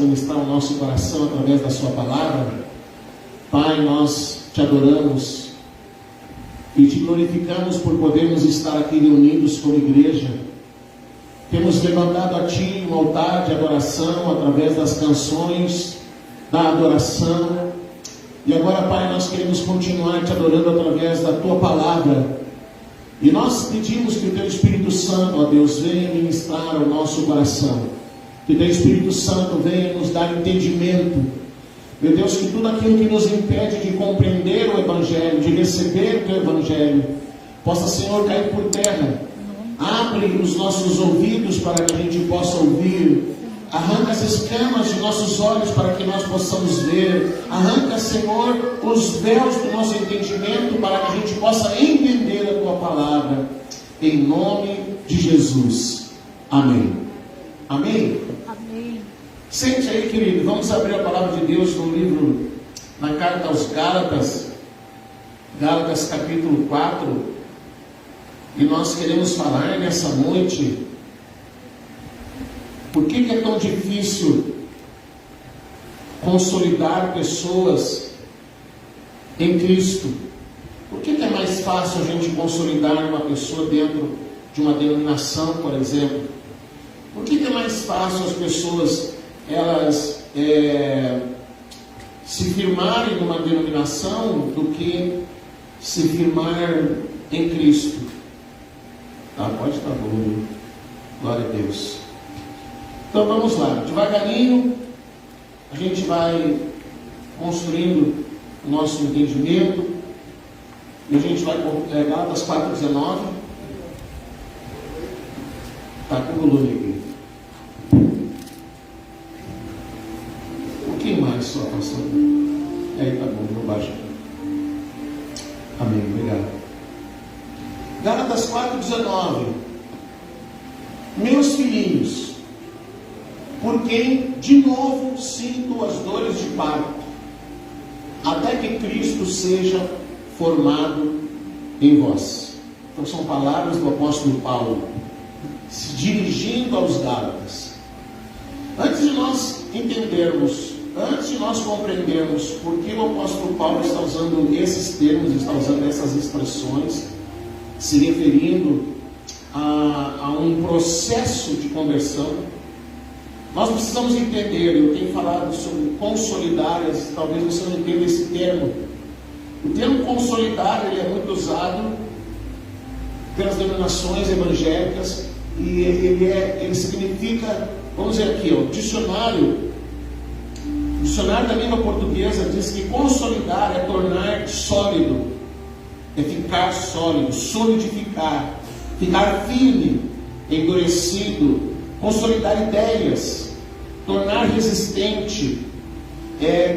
ministrar o nosso coração através da sua palavra. Pai, nós te adoramos e te glorificamos por podermos estar aqui reunidos como igreja. Temos levantado a Ti um altar de adoração através das canções, da adoração. E agora, Pai, nós queremos continuar te adorando através da Tua palavra. E nós pedimos que o Teu Espírito Santo, ó Deus, venha ministrar ao nosso coração. Que o Teu Espírito Santo venha nos dar entendimento. Meu Deus, que tudo aquilo que nos impede de compreender o Evangelho, de receber o Teu Evangelho, possa, Senhor, cair por terra. Abre os nossos ouvidos para que a gente possa ouvir. Arranca as escamas de nossos olhos para que nós possamos ver. Arranca, Senhor, os véus do nosso entendimento para que a gente possa entender a Tua palavra. Em nome de Jesus. Amém. Amém? Amém. Sente aí, querido. Vamos abrir a palavra de Deus no livro, na carta aos Gálatas. Gálatas capítulo 4. E nós queremos falar nessa noite por que é tão difícil consolidar pessoas em Cristo. Por que é mais fácil a gente consolidar uma pessoa dentro de uma denominação, por exemplo? Por que é mais fácil as pessoas elas se firmarem numa denominação do que se firmar em Cristo? Tá, pode estar bom. Glória a Deus. Então vamos lá, devagarinho a gente vai construindo o nosso entendimento. E a gente vai Gálatas 4,19. Está com o volume aqui. Um pouquinho mais só, pastor. Aí tá bom, vou baixar. Amém, obrigado. Gálatas 4,19. Meus filhinhos, por quem de novo sinto as dores de parto, até que Cristo seja formado em vós. Então são palavras do apóstolo Paulo, se dirigindo aos Gálatas. Antes de nós entendermos, antes de nós compreendermos por que o apóstolo Paulo está usando esses termos, está usando essas expressões, se referindo a um processo de conversão, nós precisamos entender. Eu tenho falado sobre consolidar, talvez você não entenda esse termo. O termo consolidar, ele é muito usado pelas denominações evangélicas e ele significa, vamos dizer aqui, o dicionário da língua portuguesa diz que consolidar é tornar sólido, é ficar sólido, solidificar, ficar firme, endurecido, consolidar ideias, tornar resistente.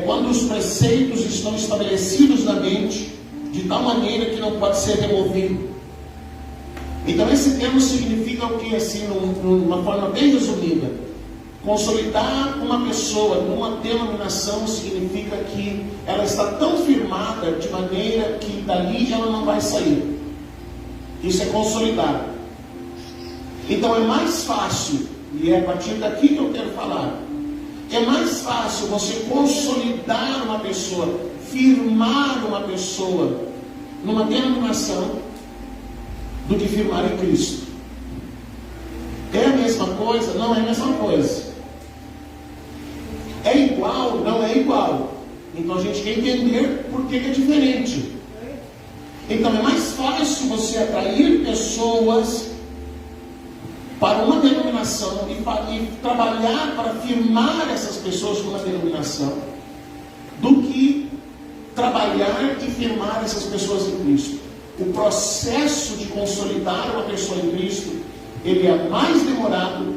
Quando os preceitos estão estabelecidos na mente de tal maneira que não pode ser removido. Então esse termo significa o que, assim, numa forma bem resumida? Consolidar uma pessoa numa denominação significa que ela está tão firmada de maneira que dali ela não vai sair. Isso é consolidar. Então é mais fácil, e é a partir daqui que eu quero falar, é mais fácil você consolidar uma pessoa, firmar uma pessoa numa denominação do que firmar em Cristo. É a mesma coisa? Não é a mesma coisa. É igual? Não é igual. Então a gente quer entender por que é diferente. Então é mais fácil você atrair pessoas para uma denominação e trabalhar para firmar essas pessoas numa denominação do que trabalhar e firmar essas pessoas em Cristo. O processo de consolidar uma pessoa em Cristo, ele é mais demorado,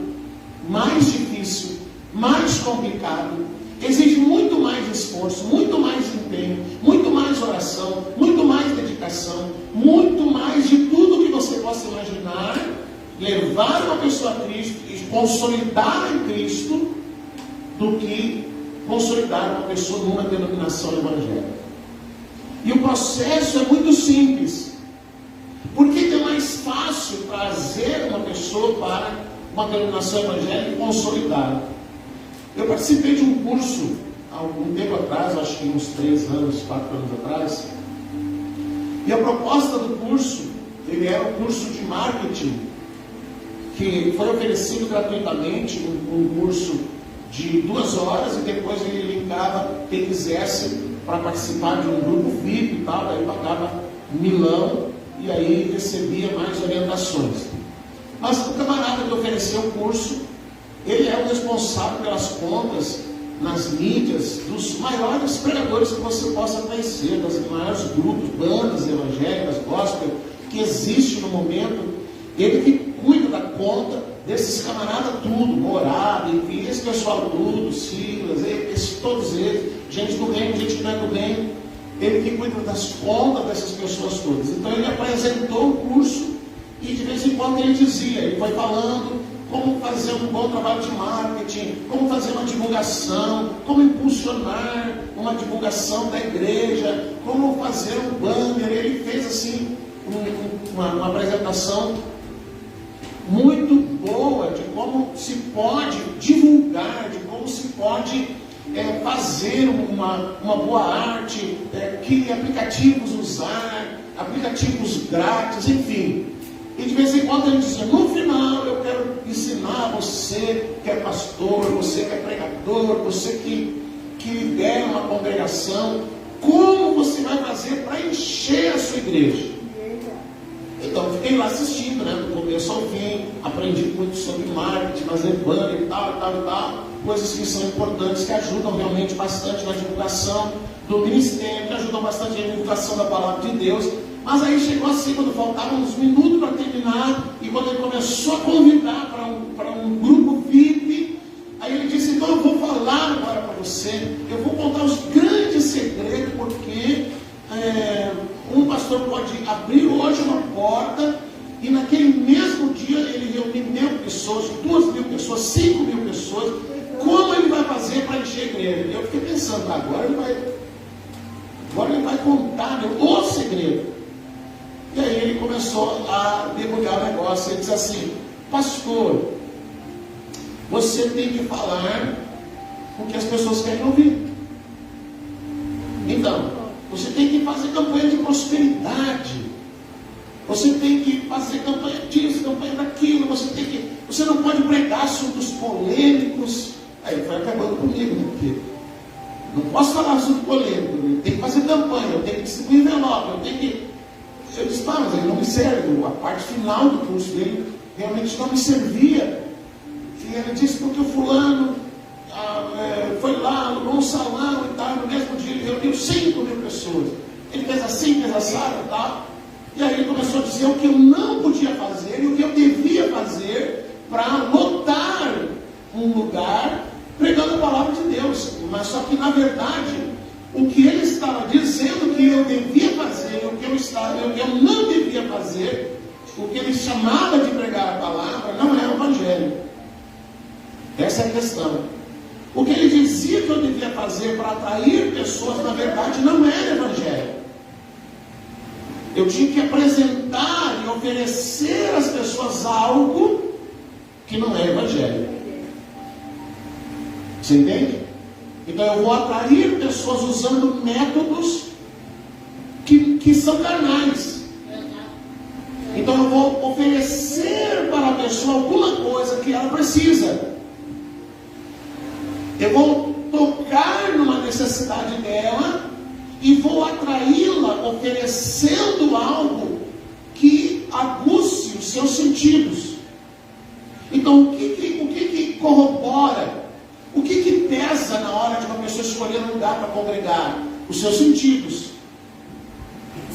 mais difícil, mais complicado, exige muito mais esforço, muito mais empenho, muito mais oração, muito mais dedicação, muito mais de tudo que você possa imaginar, levar uma pessoa a Cristo e consolidar em Cristo, do que consolidar uma pessoa numa denominação evangélica. E o processo é muito simples. Por que é mais fácil trazer uma pessoa para uma denominação evangélica e consolidá-la? Eu participei de um curso há algum tempo atrás, acho que uns 3 anos, 4 anos atrás, e a proposta do curso, ele era um curso de marketing, que foi oferecido gratuitamente, um curso de 2 horas, e depois ele linkava quem quisesse para participar de um grupo VIP e tal, daí pagava milão, e aí recebia mais orientações. Mas o camarada que ofereceu o curso, ele é o responsável pelas contas nas mídias dos maiores pregadores que você possa conhecer, das maiores grupos, bandas evangélicas, gospel, que existe no momento. Ele que cuida da conta desses camaradas tudo, Morada, enfim, esse pessoal tudo, Silas, todos eles, gente do reino, gente que não é do reino, ele que cuida das contas dessas pessoas todas. Então ele apresentou o curso e de vez em quando ele dizia, ele foi falando como fazer um bom trabalho de marketing, como fazer uma divulgação, como impulsionar uma divulgação da igreja, como fazer um banner. Ele fez assim uma apresentação muito boa de como se pode divulgar, de como se pode fazer uma boa arte, que aplicativos usar, aplicativos grátis, enfim. E de vez em quando ele dizia, no final eu quero ensinar você que é pastor, você que é pregador, você que lidera uma congregação, como você vai fazer para encher a sua igreja. Então eu fiquei lá assistindo, né, do começo ao fim, aprendi muito sobre marketing, fazer banner e tal, coisas que são importantes, que ajudam realmente bastante na divulgação do ministério, que ajudam bastante na divulgação da palavra de Deus. Mas aí chegou assim, quando faltavam uns minutos para terminar, e quando ele começou a convidar para um grupo VIP, aí ele disse, então eu vou falar agora para você, eu vou contar os grandes segredos, porque um pastor pode abrir hoje uma porta, e naquele mesmo dia ele reunir 1.000 pessoas, 2.000 pessoas, 5.000 pessoas, como ele vai fazer para encher a igreja? Eu fiquei pensando, agora ele vai contar, né, o segredo. E aí ele começou a debulhar o negócio. Ele disse assim, pastor, você tem que falar o que as pessoas querem ouvir. Então, você tem que fazer campanha de prosperidade. Você tem que fazer campanha disso, campanha daquilo. Você não pode pregar assuntos polêmicos. Aí ele foi acabando comigo, né? Porque não posso falar assunto polêmico. Eu tenho que fazer campanha, eu tenho que distribuir envelope, eu tenho que... Eu disse, mas ele não me serve. A parte final do curso dele realmente não me servia. E ele disse, porque o fulano foi lá, alugou um salão e tal, no mesmo dia ele reuniu 5.000 pessoas. Ele fez assim, fez assado e tal. E aí ele começou a dizer o que eu não podia fazer e o que eu devia fazer para lotar um lugar pregando a palavra de Deus. Mas só que na verdade, o que ele estava dizendo que eu devia fazer, o que eu não devia fazer, o que ele chamava de pregar a palavra, não é o evangelho. Essa é a questão. O que ele dizia que eu devia fazer para atrair pessoas, na verdade, não era evangelho. Eu tinha que apresentar e oferecer às pessoas algo que não é evangelho. Você entende? Então eu vou atrair pessoas usando métodos que são carnais. Então eu vou oferecer para a pessoa alguma coisa que ela precisa. Eu vou tocar numa necessidade dela e vou atraí-la oferecendo algo que aguce os seus sentidos. Então o que corrobora? O que pesa na hora de uma pessoa escolher um lugar para congregar? Os seus sentidos.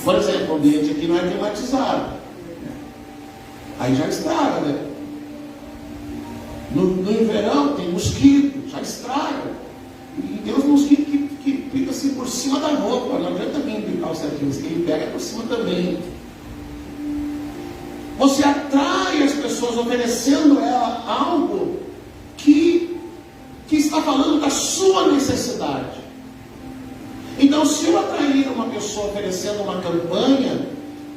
Por exemplo, o ambiente aqui não é climatizado. Aí já estraga, né? No verão tem mosquito, já estraga. E tem uns mosquitos que ficam assim por cima da roupa. Não adianta vir picar o certinho, ele pega por cima também. Você atrai as pessoas oferecendo a ela algo que está falando da sua necessidade. Então, se eu atrair uma pessoa oferecendo uma campanha,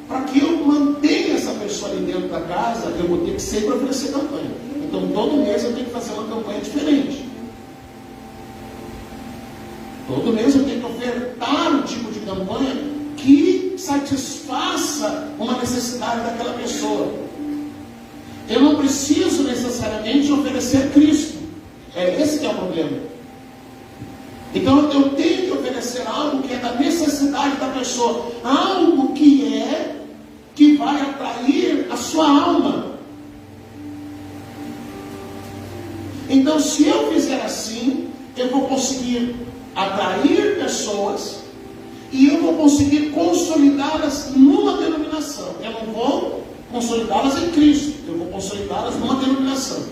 para que eu mantenha essa pessoa ali dentro da casa, eu vou ter que sempre oferecer campanha. Então, todo mês eu tenho que fazer uma campanha diferente. Todo mês eu tenho que ofertar um tipo de campanha que satisfaça uma necessidade daquela pessoa. Eu não preciso necessariamente oferecer Cristo. Esse que é o problema. Então eu tenho que oferecer algo que é da necessidade da pessoa, algo que vai atrair a sua alma. Então, se eu fizer assim, eu vou conseguir atrair pessoas e eu vou conseguir consolidá-las numa denominação. Eu não vou consolidá-las em Cristo, eu vou consolidá-las numa denominação.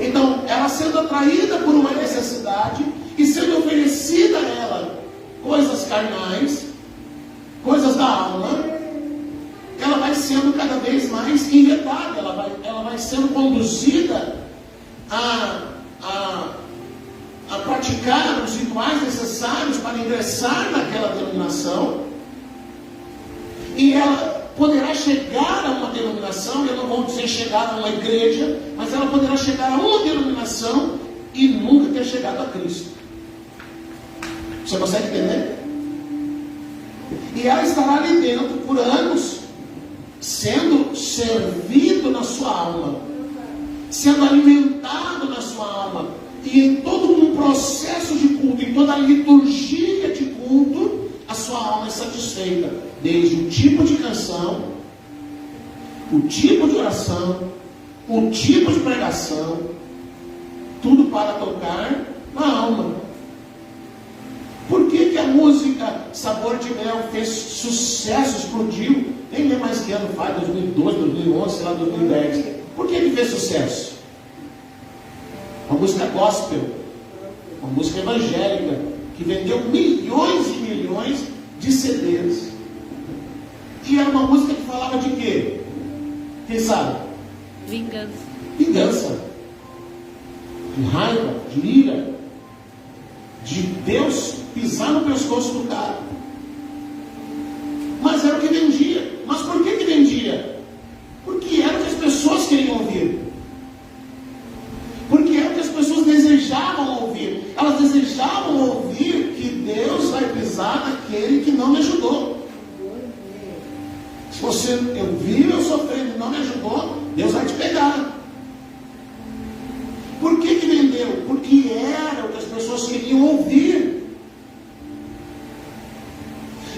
Então, ela sendo atraída por uma necessidade e sendo oferecida a ela coisas carnais, coisas da alma, ela vai sendo cada vez mais enredada, ela vai sendo conduzida a praticar os rituais necessários para ingressar naquela denominação, e ela poderá chegar a uma denominação, eu não vou dizer chegar a uma igreja, mas ela poderá chegar a uma denominação e nunca ter chegado a Cristo. Você consegue entender? E ela estará ali dentro por anos, sendo servido na sua alma, sendo alimentado na sua alma, e em todo um processo de culto, em toda a liturgia de culto, a sua alma é satisfeita, desde o tipo de canção, o tipo de oração, o tipo de pregação, tudo para tocar na alma. Por que a música Sabor de Mel fez sucesso, explodiu? Nem lembro mais que ano faz, 2012, 2011, sei lá, 2010. Por que ele fez sucesso? Uma música gospel, uma música evangélica, que vendeu milhões e milhões de CDs. E era uma música que falava de quê? Quem sabe? Vingança. Vingança. De raiva, de ira, de Deus pisar no pescoço do cara. Mas era o que vendia. Mas por que vendia? Porque era o que as pessoas queriam ouvir. Porque era o que as pessoas desejavam ouvir. Elas desejavam ouvir que Deus vai pisar naquele que não me ajudou. Se você viu eu sofrendo e não me ajudou, Deus vai te pegar. Por que vendeu? Porque era o que as pessoas queriam ouvir.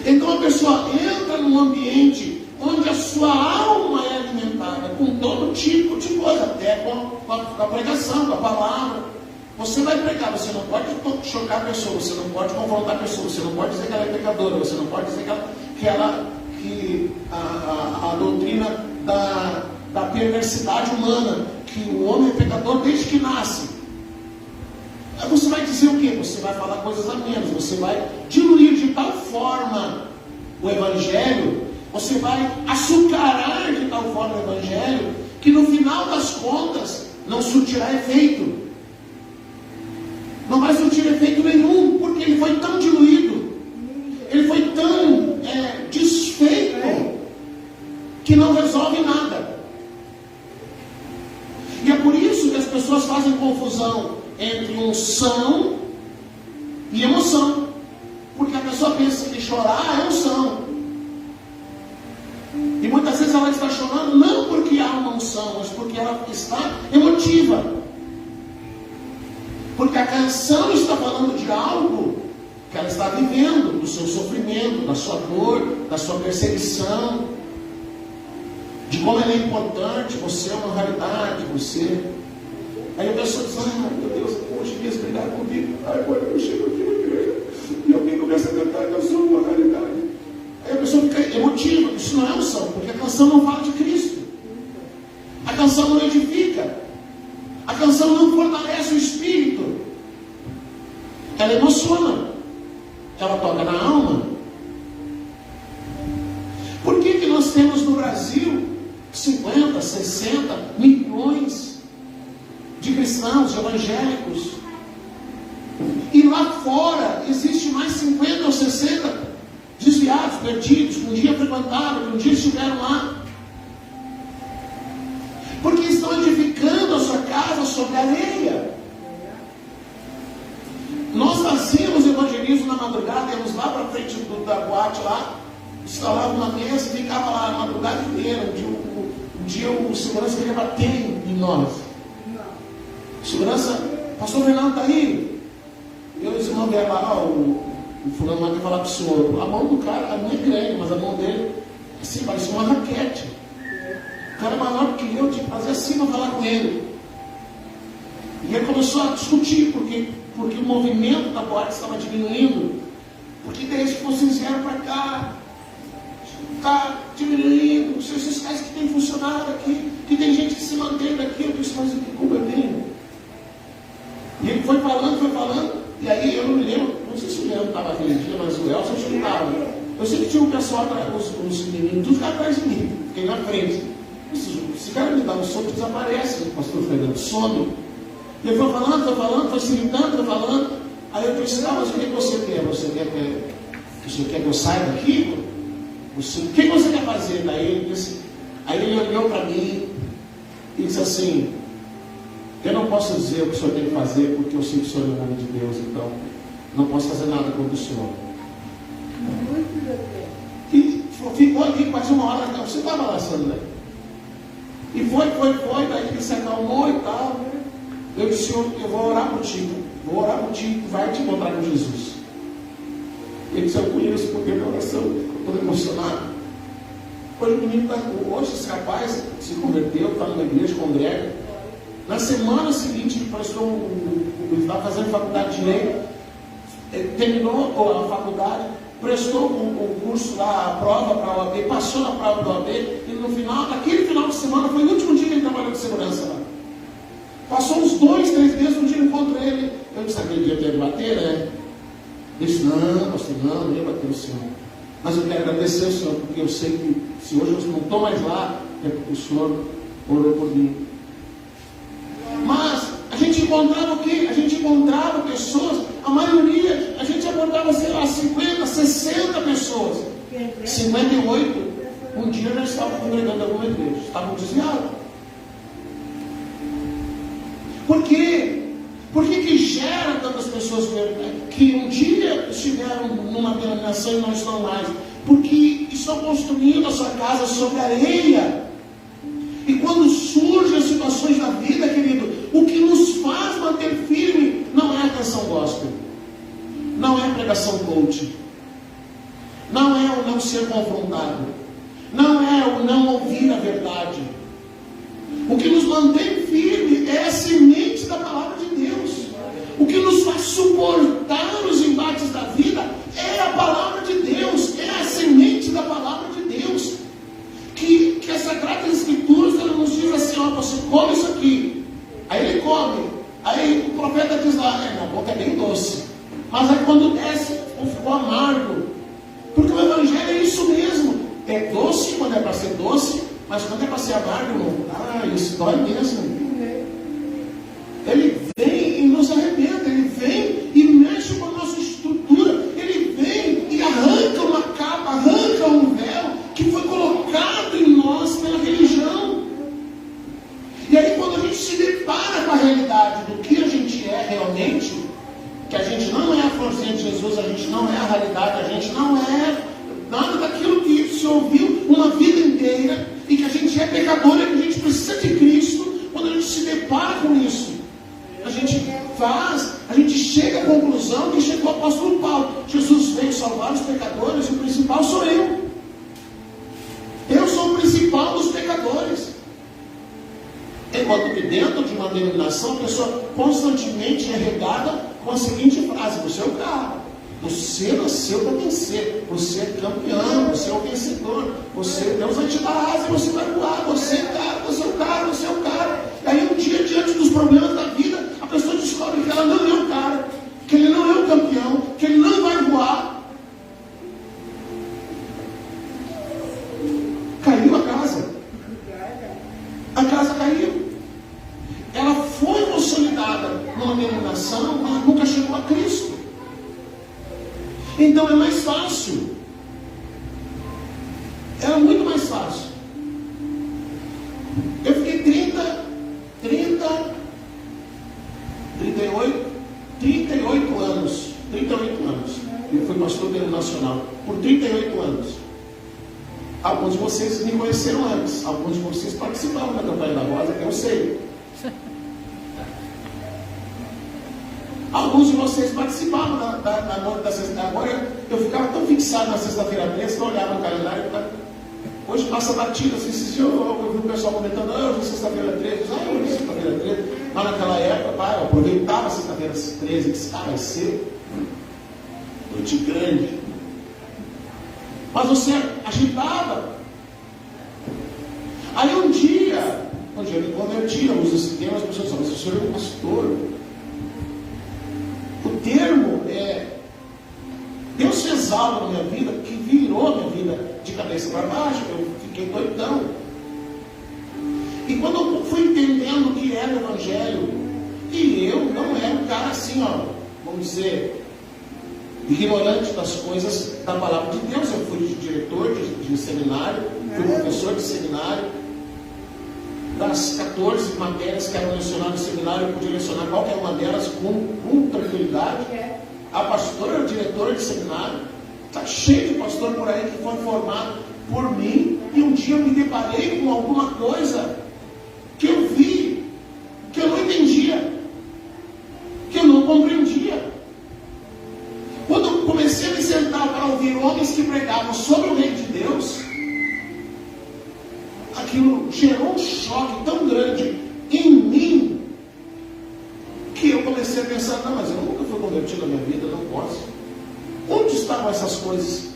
Então a pessoa entra num ambiente onde a sua alma é alimentada com todo tipo de coisa, até com a pregação, com a palavra. Você vai pregar, você não pode chocar a pessoa, você não pode confrontar a pessoa, você não pode dizer que ela é pecadora, você não pode dizer que a doutrina da perversidade humana, que o homem é pecador desde que nasce. Aí você vai dizer o quê? Você vai falar coisas a menos, você vai diluir de tal forma o Evangelho, você vai açucarar de tal forma o Evangelho, que no final das contas não surtirá efeito. Não vai surtir efeito nenhum, porque ele foi tão diluído, ele foi tão desfeito, que não resolve nada. E é por isso que as pessoas fazem confusão entre unção e emoção, porque a pessoa pensa que chorar é unção, e muitas vezes ela está chorando não porque há uma unção, mas porque ela está emotiva, porque a canção está falando de algo que ela está vivendo, do seu sofrimento, da sua dor, da sua perseguição, de como ela é importante, você é uma raridade, você. Aí a pessoa diz, meu Deus, hoje eles brigaram comigo. Agora eu chego aqui na igreja e alguém começa a cantar a canção de uma raridade. Aí a pessoa fica emotiva. Isso não é unção, porque a canção não fala de Cristo. A canção não edifica. A canção não fortalece o espírito. Ela emociona. Ela toca na alma. Por que nós temos no Brasil 50, 60 milhões de cristãos evangélicos, e lá fora existe mais 50 ou 60 desviados, perdidos, que um dia frequentaram, que um dia estiveram lá, porque estão edificando a sua casa sobre areia. Nós fazíamos evangelismo na madrugada, íamos lá para frente da boate lá, instalava uma mesa e ficava lá a madrugada inteira. Um dia o segurança queria bater em nós. O segurança, pastor Fernando está aí? Eu e os irmãos vieram lá, o fulano lá quer falar com o senhor. A mão do cara, a minha é grande, mas a mão dele, assim, parecia uma raquete. O cara é maior do que eu, tinha que fazer assim para falar com ele. E ele começou a discutir, porque o movimento da boate estava diminuindo. Porque desde que vocês vieram para cá, está diminuindo. Esses caras que têm funcionário aqui, que tem gente que se mantém daqui. Eu disse, mas que culpa eu tenho? E ele foi falando, e aí eu não me lembro, não sei se o Leandro estava aquele dia, mas o Elson acho que estava. Eu sei que tinha um pessoal, os meninos, tudo atrás de mim, fiquei na frente. Esse cara me dá um soco, desaparece, o pastor Fernando, some. E ele foi falando, foi se irritando, foi falando. Aí eu disse, mas o que você quer? Você quer que eu saia daqui? O que você quer fazer? Aí ele olhou para mim e disse assim, eu não posso dizer o que o senhor tem que fazer, porque eu sei que o senhor é o homem de Deus, então não posso fazer nada contra o senhor. E ficou ali quase uma hora, você estava lá, Sandra? E foi, daí ele se acalmou e tal. Eu disse, Senhor, eu vou orar por ti, vai te encontrar com Jesus. Ele disse, eu conheço porque minha oração, eu estou emocionado. Hoje esse rapaz se converteu, está numa igreja, congrega. Na semana seguinte ele ele estava fazendo faculdade de Direito, terminou a faculdade, prestou o curso lá, a prova para a OAB, passou na prova da OAB, e no final, naquele final de semana, foi o último dia que ele trabalhou de segurança lá. Passou uns 2, 3 meses, um dia eu encontro ele. Eu disse, aquele dia teve que bater, né? Ele disse, não, pastor, não ia bater o senhor. Mas eu quero agradecer ao senhor, porque eu sei que se hoje eu não estou mais lá, é porque o senhor orou por mim. Mas a gente encontrava o quê? A gente encontrava pessoas, a maioria, a gente abordava, sei lá, 50, 60 pessoas. 58, um dia já estavam congregando alguma igreja, estavam desviados. Por quê? Por que gera tantas pessoas que um dia estiveram numa denominação e não estão mais? Porque estão construindo a sua casa sobre areia. E quando surgem as situações da vida, querido, o que nos faz manter firme não é a canção gospel, não é a pregação coach, não é o não ser confrontado, não é o não ouvir a verdade. O que nos mantém firme é a semente da palavra de Deus. O que nos faz suportar os embates da vida é a palavra de Deus, é a semente da palavra de Deus. Que as Sagradas Escrituras, ela nos diz assim, ó, você come isso aqui. Aí ele come. Aí o profeta diz lá, na boca é bem doce. Mas aí quando desce, ficou amargo. Porque o Evangelho é isso mesmo. É doce quando é para ser doce, mas quando é para ser amargo, irmão, isso dói mesmo. Ele vem e nos arrebenta, ele vem e mexe com a nossa estrutura, ele vem e arranca uma capa, arranca um véu que foi colocado em nós pela religião. E aí quando a gente se depara com a realidade do que a gente é realmente, que a gente não é a florzinha de Jesus, a gente não é a realidade, a gente não é nada daquilo que se ouviu uma vida inteira, e que a gente é pecador e que a gente precisa de Cristo. Quando a gente se depara com isso, a gente chega à conclusão que chegou o apóstolo Paulo: Jesus veio salvar os pecadores e o principal sou eu. Eu sou o principal dos pecadores. Enquanto que dentro de uma denominação, a pessoa constantemente é regada com a seguinte frase: você é o cara, você nasceu para vencer, você é campeão, você é o vencedor, Deus vai te dar asa e você vai voar, você é o cara, você é o cara, você é o cara. E aí um dia, diante dos problemas da vida, a pessoa descobre que ela não é o cara, que ele não é o campeão, que ele não vai voar. Caiu a casa. A casa caiu. Ela foi consolidada numa denominação, mas nunca chegou a Cristo. Então é mais fácil. Era muito mais fácil. Eu fiquei 38 anos pastor denominacional por 38 anos. Alguns de vocês me conheceram antes, alguns de vocês participaram da campanha da Rosa, que eu sei. Alguns de vocês participavam da noite da sexta. Agora eu ficava tão fixado na sexta-feira 13 que eu olhava no calendário e falava, hoje passa batida, assim, eu vi o pessoal comentando, hoje é sexta-feira 13, hoje é sexta-feira 13. Mas naquela época, eu aproveitava a sexta-feira 13, que vai ser noite grande. Mas você agitava. Aí um dia eu me converti, eu uso esse termo, as pessoas falam, mas o senhor é um pastor. O termo Deus fez algo na minha vida que virou a minha vida de cabeça para baixo, eu fiquei doidão. E quando eu fui entendendo o que era o Evangelho, e eu não era um cara assim, vamos dizer, ignorante das coisas da palavra de Deus. Eu fui diretor de seminário, fui professor de seminário. Das 14 matérias que eram lecionadas no seminário, eu podia lecionar qualquer uma delas com tranquilidade. A pastora era diretora de seminário. Está cheio de pastor por aí que foi formado por mim. E um dia eu me deparei com alguma coisa que eu vi, que eu não entendia, que eu não compreendia. Quando eu comecei a me sentar para ouvir homens que pregavam sobre o reino de Deus, aquilo gerou um choque tão grande em mim, que eu comecei a pensar, não, mas eu nunca fui convertido na minha vida, não posso. Onde estavam essas coisas?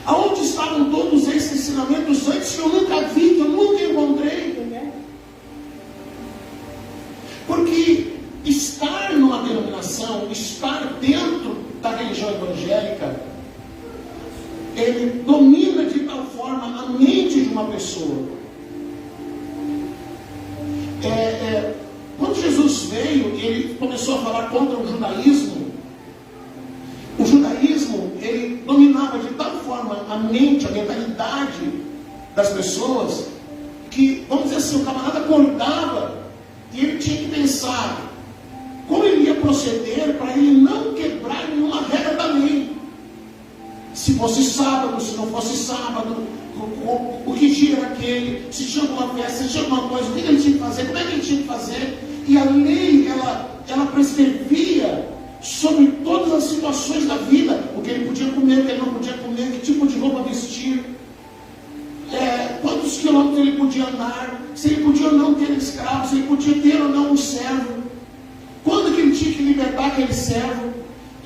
Aonde estavam todos esses ensinamentos antes que eu nunca vi, que eu nunca encontrei? Porque estar numa denominação, estar dentro da religião evangélica, ele domina de tal forma a mente de uma pessoa. Quando Jesus veio, ele começou a falar contra o judaísmo. O judaísmo, ele dominava de tal forma a mente, a mentalidade das pessoas, que, vamos dizer assim, o camarada acordava e ele tinha que pensar como ele ia proceder para ele não quebrar nenhuma regra da lei. Se fosse sábado, se não fosse sábado, o que dia era aquele, se tinha alguma festa, se tinha alguma coisa, o que ele tinha que fazer, como é que ele tinha que fazer. E a lei, ela prescrevia sobre todas as situações da vida, o que ele podia comer, o que ele não podia comer, que tipo de roupa vestir, quantos quilômetros ele podia andar, se ele podia ou não ter escravo, se ele podia ter ou não um servo, quando que ele tinha que libertar aquele servo.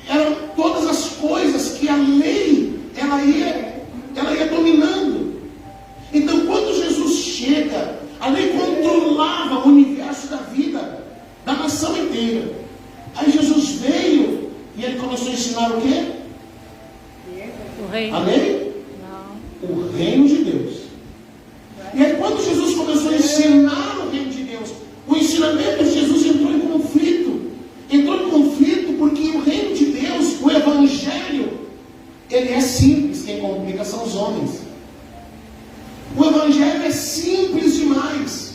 Eram todas as coisas que a lei, ela ia dominando. Então, quando Jesus chega, a lei controlava o universo da vida, da nação inteira. Aí Jesus veio e ele começou a ensinar o quê? O reino. A lei? Não. O reino de Deus. E aí, quando Jesus começou a ensinar o reino de Deus, o ensinamento de Jesus entrou em conflito. Entrou em conflito porque o reino de Deus, o Evangelho, ele é simples, quem complica são os homens. O Evangelho é simples demais.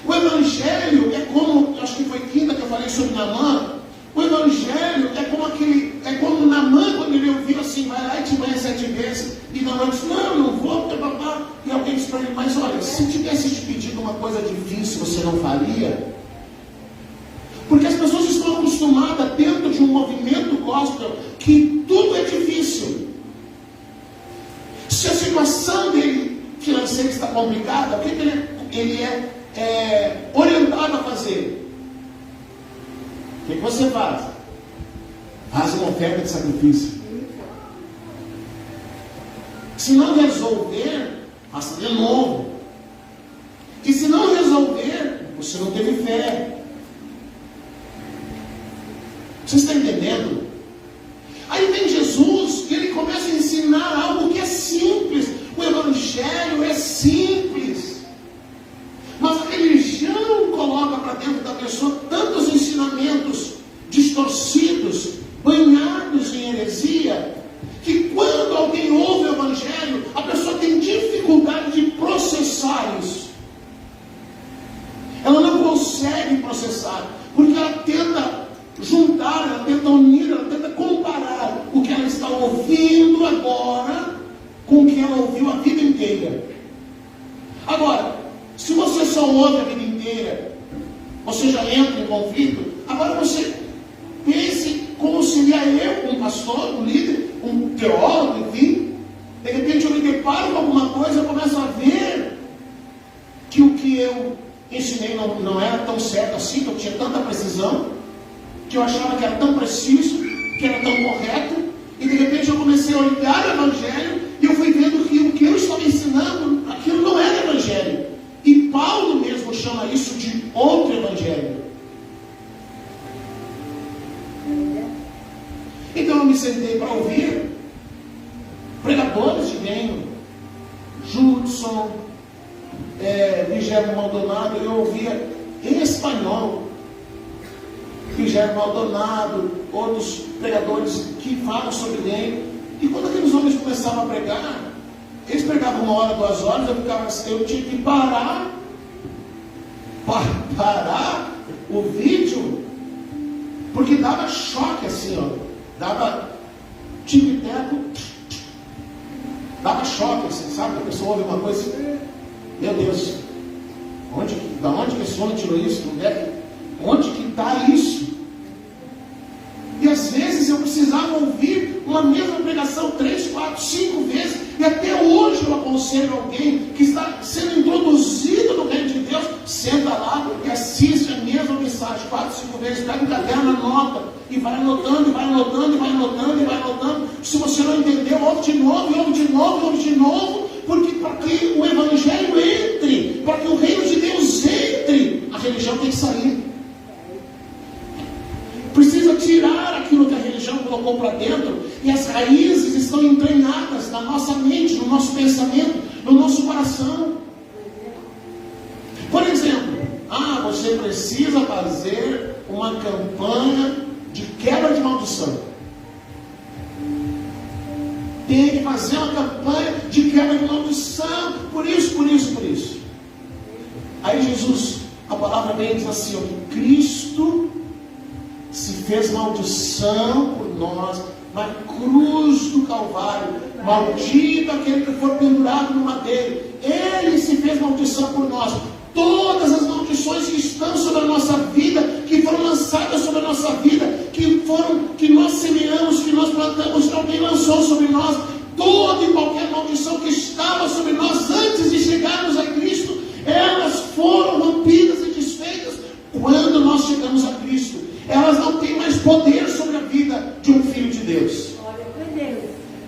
O Evangelho é como, acho que foi quinta que eu falei sobre Naamã. O Evangelho é como Naamã, quando ele ouviu assim, vai lá e te banha 7 vezes. E Naamã disse, não vou, porque papá. E alguém disse para ele, mas olha, se tivesse te pedido uma coisa difícil, você não faria? Porque as pessoas estão acostumadas dentro de um movimento gospel que tudo é difícil. Se a situação dele financeira está complicada, o que ele é orientado a fazer? O que você faz? Faz uma oferta de sacrifício. Se não resolver, faça de novo. E se não resolver, você não teve fé. Você está entendendo? Aí vem Jesus e ele começa a ensinar algo que é simples. O Evangelho é simples. Mas a religião coloca para dentro da pessoa tantos ensinamentos distorcidos, banhados em heresia, que quando alguém ouve o Evangelho, a pessoa tem dificuldade de processar pastor, um líder, um teólogo, enfim. De repente eu me deparo com alguma coisa, eu começo a ver que o que eu ensinei não era tão certo assim, que eu tinha tanta precisão, que eu achava que era tão preciso, que era tão correto, e de repente eu comecei a olhar o Evangelho, e eu fui vendo que o que eu estava ensinando, aquilo não era Evangelho. E Paulo mesmo chama isso de outro Evangelho. Então eu me sentei para ouvir pregadores de reino, Judson, Vigério Maldonado. Eu ouvia em espanhol Vigério Maldonado, outros pregadores que falam sobre reino. E quando aqueles homens começavam a pregar, eles pregavam 1 hora, 2 horas, eu tinha que parar o vídeo, porque dava choque assim, ó, dava tic-teco, dava choque assim, sabe? A pessoa ouve uma coisa assim, meu Deus, da onde que esse homem tirou isso? Onde que está isso? E às vezes eu precisava ouvir uma mesma pregação 3, 4, 5 vezes, e até hoje eu aconselho alguém que está sendo introduzido no reino de Deus, senta lá e assiste a mesma mensagem 4, 5 vezes, pega um caderno, anota, e vai anotando, e vai anotando, e vai anotando, e vai anotando. Se você não entendeu, ouve de novo, e ouve de novo, e ouve de novo, porque para que o Evangelho entre, para que o reino de Deus entre, a religião tem que sair. Precisa tirar aquilo que a religião colocou para dentro, e as raízes estão entranhadas na nossa mente, no nosso pensamento, no nosso coração. Por exemplo, você precisa fazer uma campanha de quebra de maldição. Tem que fazer uma campanha de quebra de maldição, por isso. Aí Jesus, a palavra dele diz assim, ó, que Cristo se fez maldição por nós na cruz do Calvário. Maldito aquele que for pendurado no madeiro. Ele se fez maldição por nós. Todas as maldições que estão sobre a nossa vida, que foram lançadas sobre a nossa vida, que nós semeamos, que nós plantamos, que alguém lançou sobre nós, toda e qualquer maldição que estava sobre nós antes de chegarmos a Cristo, elas foram rompidas e desfeitas quando nós chegamos a Cristo. Elas não têm mais poder sobre a vida de um filho de Deus.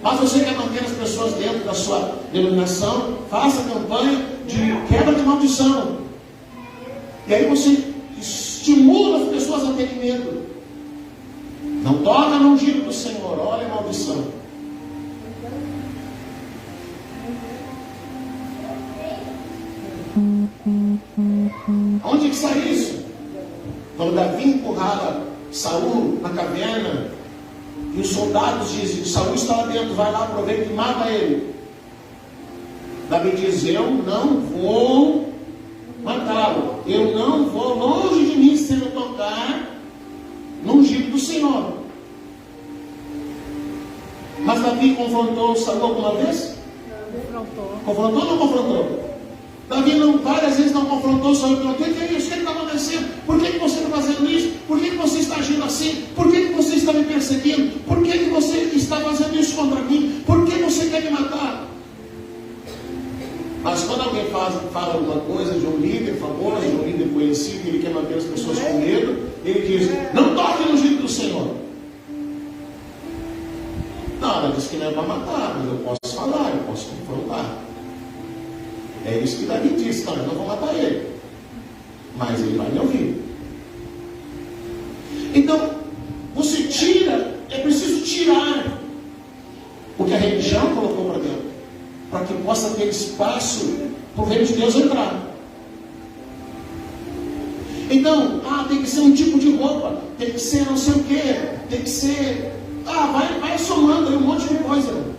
Mas você quer manter as pessoas dentro da sua denominação, faça campanha de quebra de maldição. E aí você estimula as pessoas a terem medo. Não toca no ungido do Senhor, olha a maldição. Onde que sai isso? Quando Davi empurrava Saul na caverna, e os soldados dizem, Saul está lá dentro, vai lá, aproveita e mata ele. Davi diz, eu não vou matá-lo, eu não vou, longe de mim, se eu tocar no ungido do Senhor. Mas Davi confrontou Saul alguma vez? Confrontou ou não confrontou? Davi várias vezes não confrontou Saul, perguntou, o que é isso? O que está acontecendo? Por que você está fazendo isso? Por que você está agindo assim? Por que você está me perseguindo? Por que você está fazendo isso contra mim? Por que você quer me matar? Mas quando alguém fala alguma coisa de um líder famoso, de um líder conhecido, ele quer manter as pessoas com medo, ele diz, não toque no ungido do Senhor. Não, ela diz que não é para matar, mas eu posso falar, eu posso confrontar. É isso que Davi disse, não, eu não vou matar ele, mas ele vai me ouvir. Então, você tira, é preciso tirar o que a religião colocou para dentro, para que possa ter espaço para o reino de Deus entrar. Então, tem que ser um tipo de roupa, tem que ser não sei o que, tem que ser, vai somando aí um monte de coisa.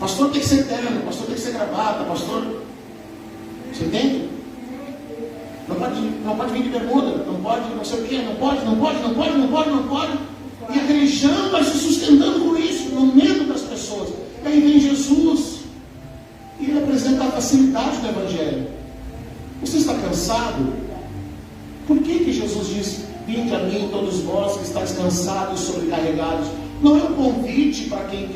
Pastor tem que ser terno, pastor tem que ser gravata, pastor, você entende? Não pode vir de bermuda, não pode não sei o que, não pode. E a religião vai se sustentando com isso, no medo das pessoas. E aí vem Jesus, e ele apresenta a facilidade do Evangelho. Você está cansado? Por que Jesus diz, vinde a mim todos vós que estáis cansados e sobrecarregados. Não é um convite para quem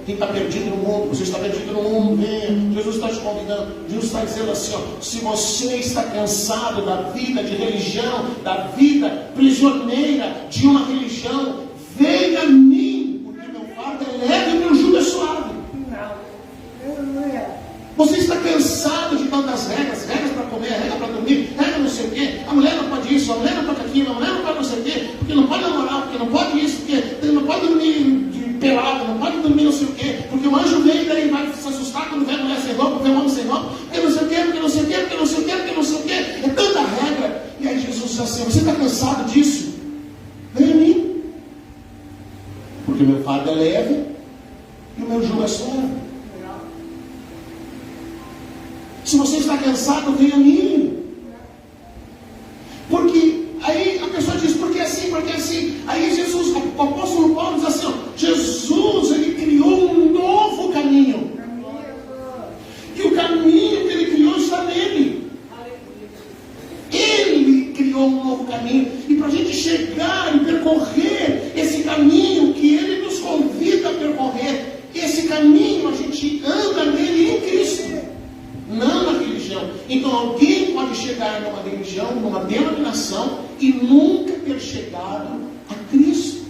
está perdido no mundo. Você está perdido no mundo, venha. Jesus está te convidando. Jesus está dizendo assim, ó, se você está cansado da vida de religião, da vida prisioneira de uma religião, venha a mim, porque meu fardo é leve e meu jugo é suave. Você está cansado de tantas regras para comer, regra para dormir, regra não sei o quê, a mulher não pode isso, a mulher não pode aquilo, a mulher não pode não sei o quê, porque não pode namorar, porque não pode isso, porque não pode dormir de pelado, não pode dormir não sei o quê, porque o anjo vem e daí vai se assustar quando vê a mulher sem roupa, vê o homem sem roupa, porque não sei o quê, porque não sei o quê, porque não sei o quê, porque não sei o quê, é tanta regra. E aí Jesus diz assim, você está cansado disso? Vem a mim, porque meu fardo é leve e o meu jugo é suave. Se você está cansado, venha a mim. Porque aí a pessoa diz, porque assim, porque assim. Aí Jesus, o apóstolo Paulo diz assim, ó, Jesus, ele criou um novo caminho. E o caminho que ele criou está nele. Ele criou um novo caminho. E para a gente chegar e percorrer esse caminho que ele nos convida a percorrer, esse caminho a gente anda nele em Cristo. Não na religião. Então alguém pode chegar numa religião, numa denominação e nunca ter chegado a Cristo.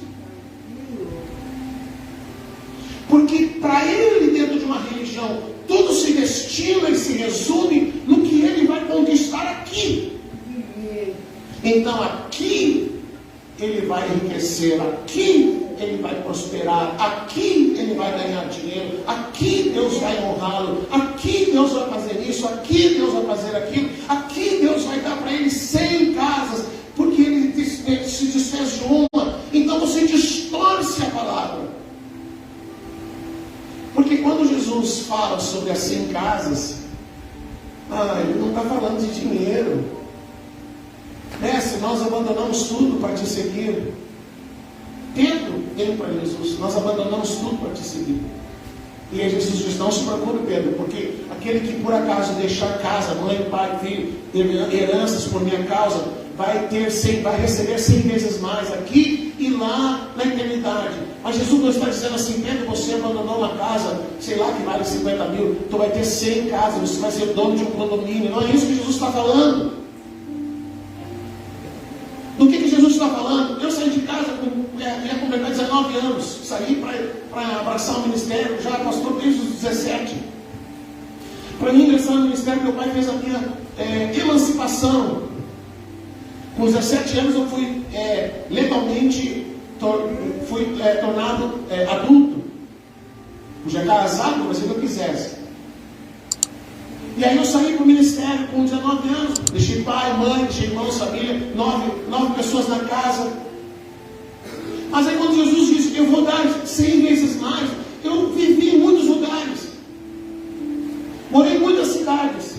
Porque para ele, dentro de uma religião, tudo se destina e se resume no que ele vai conquistar aqui. Então aqui ele vai enriquecer, aqui ele vai prosperar, aqui ele vai ganhar dinheiro, aqui Deus vai honrá-lo, aqui Deus vai fazer isso, aqui Deus vai fazer aquilo, aqui Deus vai dar para ele 100 casas, porque ele se desfez de uma. Então você distorce a palavra. Porque quando Jesus fala sobre as 100 casas, ele não está falando de dinheiro. Se nós abandonamos tudo para te seguir. Pedro veio para Jesus, nós abandonamos tudo para te seguir. E aí Jesus diz, não se preocupe, Pedro, porque aquele que por acaso deixar casa, mãe, pai, filho, heranças por minha causa, vai receber 100 vezes mais aqui e lá na eternidade. Mas Jesus não está dizendo assim, Pedro, você abandonou uma casa, sei lá, que vale 50 mil, tu vai ter 100 casas, você vai ser dono de um condomínio. Não é isso que Jesus está falando. Do que Jesus está falando? Eu saí de casa, ia completar 19 anos, saí para abraçar o ministério, já pastor desde os 17. Para mim ingressar no ministério, meu pai fez a minha emancipação. Com 17 anos eu fui legalmente tornado adulto. Eu já casado, mas se eu quisesse. E aí eu saí para o ministério com 19 anos, deixei pai, mãe, deixei irmãos, família, 9 pessoas na casa. Mas aí quando Jesus disse que eu vou dar 100 vezes mais, eu vivi em muitos lugares, morei em muitas cidades,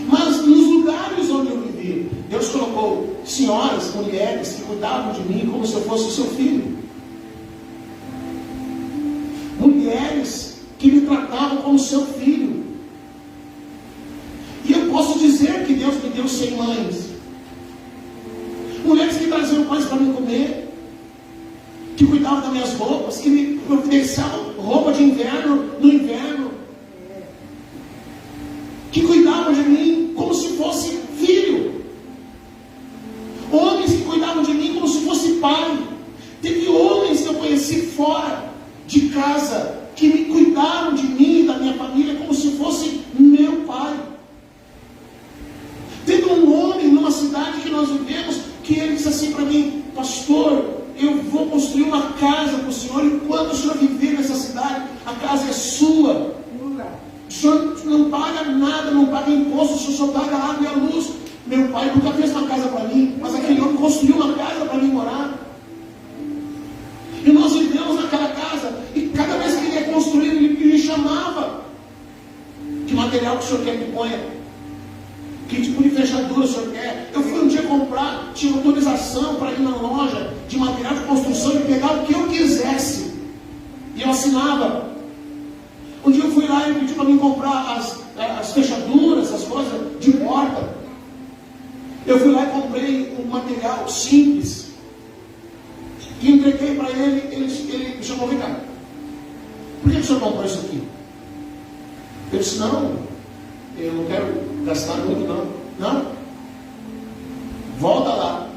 mas nos lugares onde eu vivi, Deus colocou senhoras, mulheres que cuidavam de mim como se eu fosse o seu filho, mulheres que me tratavam como seu filho. E eu posso dizer que Deus me deu 100 mães. Mulheres que traziam pães para mim comer, que cuidavam das minhas roupas, que me providenciavam roupa de inverno no inverno, que cuidavam de mim como se fosse filho. Homens que cuidavam de mim como se fosse pai. Teve homens que eu conheci fora de casa, que me cuidaram de mim e da minha família como se fosse meu pai. Teve um homem numa cidade que nós vivemos, que ele disse assim para mim, pastor, eu vou construir uma casa para o senhor, enquanto o senhor viver nessa cidade, a casa é sua. O senhor não paga nada, não paga imposto, o senhor só paga a água e a luz. Meu pai nunca fez uma casa para mim, mas aquele homem construiu uma casa para mim morar. E nós vivemos naquela casa, e cada vez que ele ia construir, ele me chamava. Que material que o senhor quer que ponha? Que tipo de fechadura o senhor quer? Eu fui um dia comprar, tinha autorização para ir na loja de material de construção e pegar o que eu quisesse. E eu assinava. Um dia eu fui lá e ele pediu para mim comprar as fechaduras, as coisas de porta. Eu fui lá e comprei material simples. E entreguei para ele me chamou, vem cá. Por que o senhor comprou isso aqui? Eu disse, não, eu não quero gastar muito não. Não. Volta lá.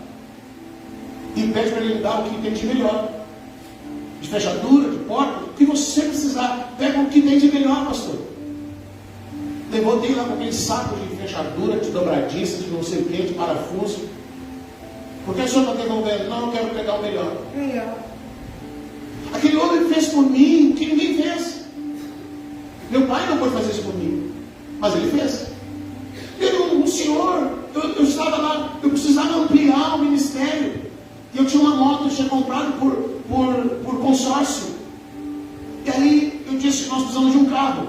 E pede para ele dar o que tem de melhor. De fechadura, de porta, o que você precisar. Pega o que tem de melhor, pastor. Levantei lá com aquele saco de fechadura, de dobradiça, de não sei o que, de parafuso. Por que o senhor não devolvendo? Não, eu quero pegar o melhor. Aquele homem fez por mim o que ninguém fez. Meu pai não pôde fazer isso por mim, mas ele fez. O senhor, eu estava lá, eu precisava ampliar o ministério. E eu tinha uma moto que eu tinha comprado por consórcio. E aí eu disse que nós precisamos de um carro.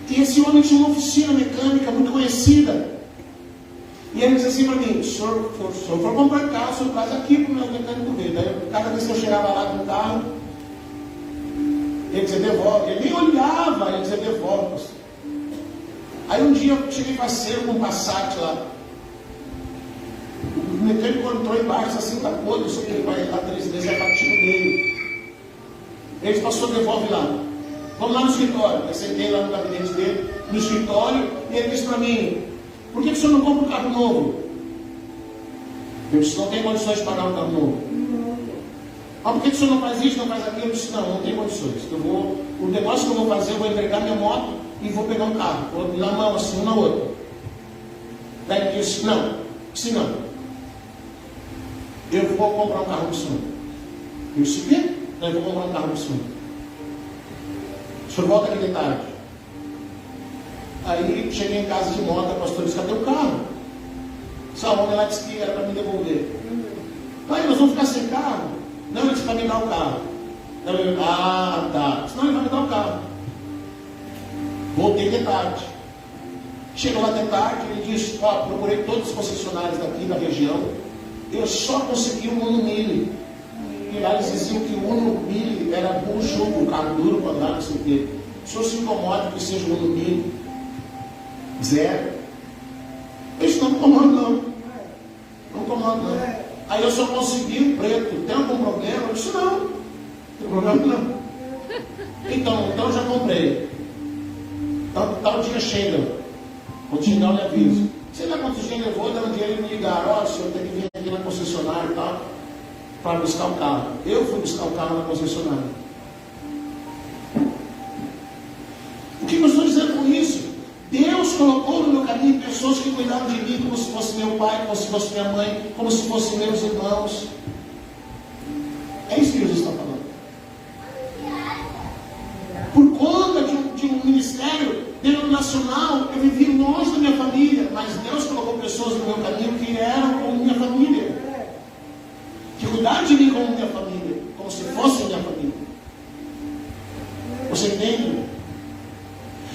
E esse homem tinha uma oficina mecânica muito conhecida. E ele disse assim para mim, se o senhor for comprar carro, o senhor traz aqui para o meu mecânico ver. Daí cada vez que eu chegava lá com o carro, ele dizia, devolve. Ele nem olhava, ele dizia, devolve, pastor. Aí um dia eu cheguei parceiro com um Passat lá. O mecânico entrou embaixo assim, tá podre, isso aqui vai lá 3 vezes, é partido dele. Ele disse, pastor, devolve lá. Vamos lá no escritório. Eu sentei lá no gabinete dele, no escritório, e ele disse para mim, por que o senhor não compra um carro novo? Eu disse, não tem condições de pagar um carro novo. Ah, por que o senhor não faz isso, não faz aquilo? Eu disse, não tem condições. O negócio que eu vou fazer, eu vou entregar minha moto e vou pegar um carro. Na mão, assim, um na outra. Daí ele disse, não, se não. Eu vou comprar um carro do senhor. Eu disse, o quê? Eu vou comprar um carro do senhor. O senhor volta aqui de tarde. Aí cheguei em casa de moto, a pastora disse, cadê o carro? Salomão ela disse que era para me devolver. Aí nós vamos ficar sem carro? Não, ele disse para me dar o carro. Eu, tá. Senão ele vai me dar o carro. Voltei de tarde. Chegou lá de tarde, ele disse, procurei todos os concessionários daqui da região. Eu só consegui um Uno Mille. E lá eles diziam que o Uno Mille era bucho, um carro duro para andar, não sei o quê. O senhor se incomoda que seja o Uno Mille? Zero. Eu disse, não me incomodo não. Não incomodo não. Aí eu só consegui um preto. Tem algum problema? Eu disse, não. Não tem problema não. Então eu já comprei. Tal dia chega. Quando chegar eu lhe aviso. Sei lá quantos dias levou, dando dinheiro e me ligaram, o senhor tem que vir aqui na concessionária e tal, para buscar o carro. Eu fui buscar o carro na concessionária. O que eu estou dizendo com isso? Deus colocou no meu caminho pessoas que cuidaram de mim como se fosse meu pai, como se fosse minha mãe, como se fossem meus irmãos. É isso que Jesus está falando. Por conta de um ministério denominacional, eu vivi longe da minha família, mas Deus colocou pessoas no meu caminho que eram como minha família, que cuidaram de mim como minha família, como se fosse minha família. Você entende?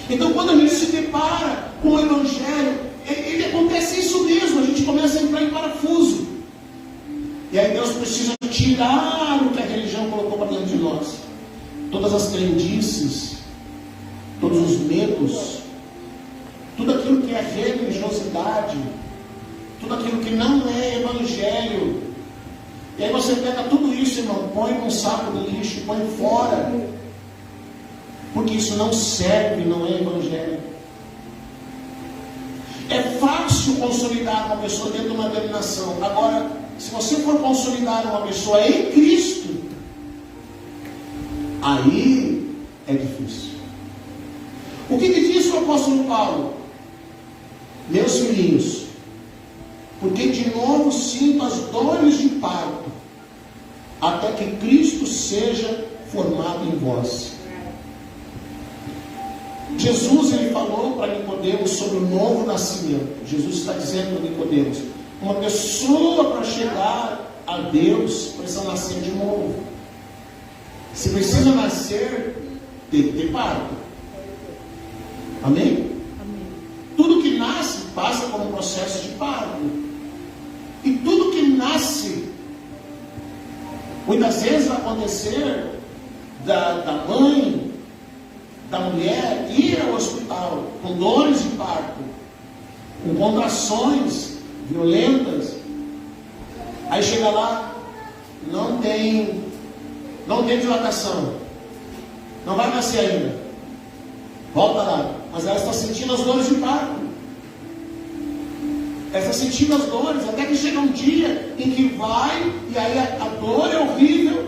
Então quando a gente se depara com o Evangelho, ele acontece isso mesmo, a gente começa a entrar em parafuso. E aí Deus precisa tirar o que a religião colocou para dentro de nós. Todas as crendices, todos os medos, tudo aquilo que é religiosidade, tudo aquilo que não é evangelho. E aí você pega tudo isso, irmão, põe num saco de lixo, põe fora. Porque isso não serve, não é evangelho. É fácil consolidar uma pessoa dentro de uma denominação. Agora, se você for consolidar uma pessoa em Cristo, aí é difícil. O que diz o apóstolo Paulo? Meus filhinhos, porque de novo sinto as dores de parto, até que Cristo seja formado em vós. Jesus, ele falou para Nicodemos sobre o novo nascimento. Jesus está dizendo para Nicodemos, uma pessoa para chegar a Deus precisa nascer de novo. Se precisa nascer, tem que ter parto. Amém? Amém. Tudo que nasce passa por um processo de parto. E tudo que nasce, muitas vezes vai acontecer da mãe, da mulher, ir ao hospital com dores de parto, com contrações violentas, Aí chega lá, não tem dilatação, não vai nascer ainda. Volta lá, mas ela está sentindo as dores de parto. Ela está sentindo as dores, até que chega um dia em que vai, e aí a dor é horrível.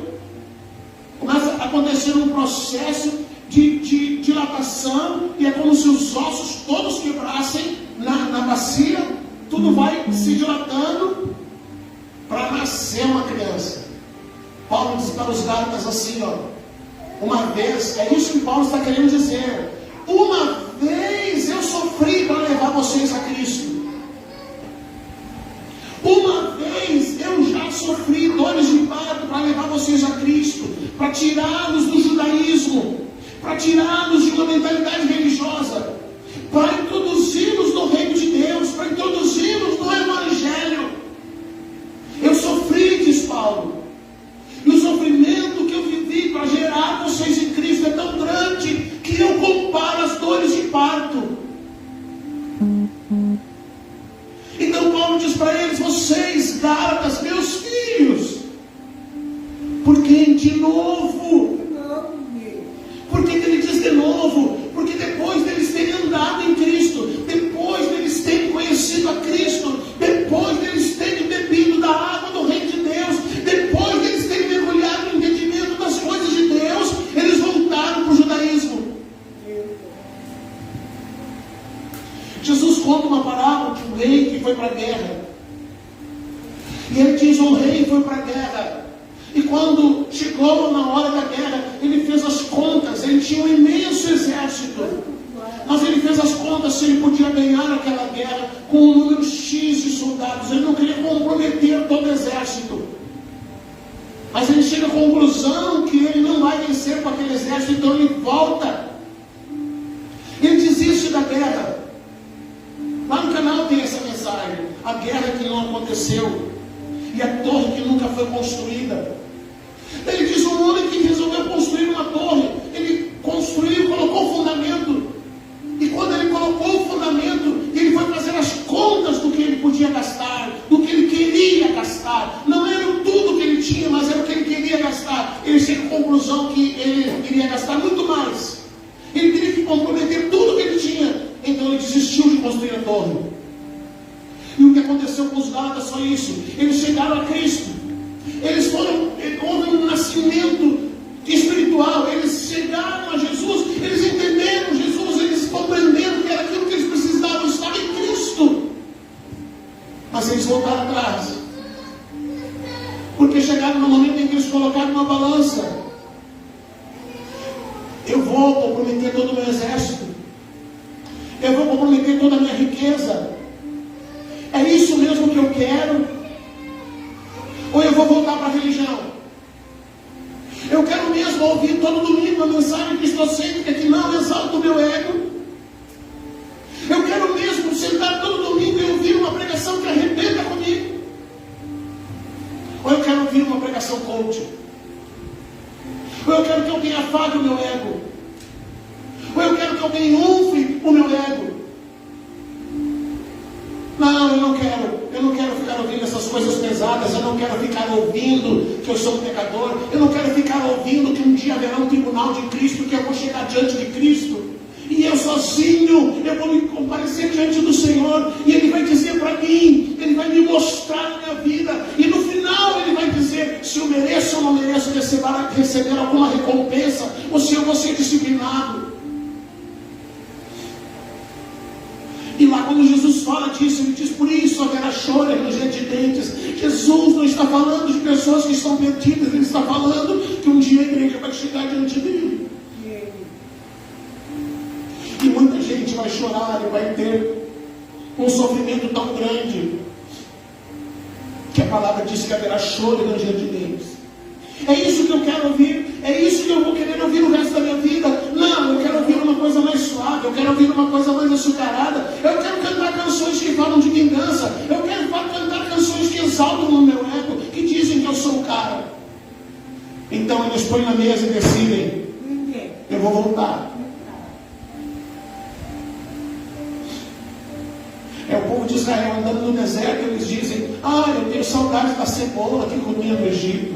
Começa a acontecer um processo de dilatação, e é como se os ossos todos quebrassem na bacia, tudo vai se dilatando para nascer uma criança. Paulo diz para os Gálatas assim, ó, uma vez, é isso que Paulo está querendo dizer, uma vez eu sofri para levar vocês a Cristo. Uma vez eu já sofri dores de parto para levar vocês a Cristo, para tirá-los do judaísmo, para tirá-los de uma mentalidade religiosa, para introduzi-los no reino de Deus, para introduzi-los no Evangelho. Eu sofri, diz Paulo, e o sofrimento que eu vivi para gerar vocês em Cristo é tão grande que eu comparo as dores de parto. Então Paulo diz para eles, vocês, Gálatas, meus filhos, porque de novo, por que ele diz de novo? Porque depois deles terem andado em Cristo, depois deles terem conhecido a Cristo, depois deles terem bebido da água do reino de Deus, depois deles terem mergulhado no entendimento das coisas de Deus, eles voltaram para o judaísmo. Jesus conta uma parábola de um rei que foi para a guerra. E ele diz, um rei foi para a guerra. E quando chegou na hora da guerra, ele fez as contas, ele tinha um imenso exército. Mas ele fez as contas se ele podia ganhar aquela guerra com um número X de soldados. Ele não queria comprometer todo o exército. Mas ele chega à conclusão que ele não vai vencer com aquele exército, então ele volta. Ele desiste da guerra. Lá no canal tem essa mensagem. A guerra que não aconteceu e a torre que nunca foi construída. Ele diz, um homem que resolveu construir uma torre, ele construiu, colocou o fundamento, e quando ele colocou o fundamento, ele foi fazer as contas do que ele podia gastar, do que ele queria gastar. Não era tudo que ele tinha, mas era o que ele queria gastar. Ele chega à conclusão que ele iria gastar muito mais. Ele teria que comprometer tudo que ele tinha. Então ele desistiu de construir a torre. E o que aconteceu com os Gálatas foi isso. Eles chegaram a Cristo. Houve um nascimento espiritual. Eles chegaram a Jesus. Eles entenderam Jesus. Eles compreenderam que era aquilo que eles precisavam. Estava em Cristo. Mas eles voltaram atrás. Porque chegaram no momento em que eles colocaram uma balança. Eu vou comprometer todo o meu exército. Eu vou comprometer toda a minha riqueza. É isso mesmo que eu quero? Ou eu vou voltar para a religião? Eu quero mesmo ouvir todo domingo a mensagem cristocêntrica que não exalta o meu ego? Eu quero mesmo sentar todo domingo e ouvir uma pregação que arrebenta comigo? Ou eu quero ouvir uma pregação coach? Ou eu quero que alguém afague o meu ego? Ou eu quero que alguém unfe o meu ego? Não, eu não quero. Eu não quero ficar ouvindo essas coisas pesadas. Eu não quero ficar ouvindo que eu sou um pecador. Eu não quero ficar ouvindo que um dia haverá um tribunal de Cristo, que eu vou chegar diante de Cristo. E eu sozinho, eu vou me comparecer diante do Senhor. E Ele vai dizer para mim, Ele vai me mostrar a minha vida. E no final Ele vai dizer se eu mereço ou não mereço receber alguma recompensa, ou se eu vou ser disciplinado. E lá quando Jesus fala disso, Ele diz, por isso haverá choro e ranger de dentes. Jesus não está falando de pessoas que estão perdidas. Ele está falando que um dia a igreja vai chegar diante dele. E muita gente vai chorar e vai ter um sofrimento tão grande, que a palavra diz que haverá choro e ranger de dentes. É isso que eu quero ouvir? É isso que eu vou querer ouvir o resto da minha vida? Não, eu quero ouvir uma coisa mais suave, eu quero ouvir uma coisa mais açucarada. Eu quero cantar canções que falam de vingança. Eu quero cantar canções que exaltam o meu ego, que dizem que eu sou o cara. Então eles põem na mesa e decidem, eu vou voltar. É o povo de Israel andando no deserto, eles dizem: eu tenho saudades da cebola que comia no Egito.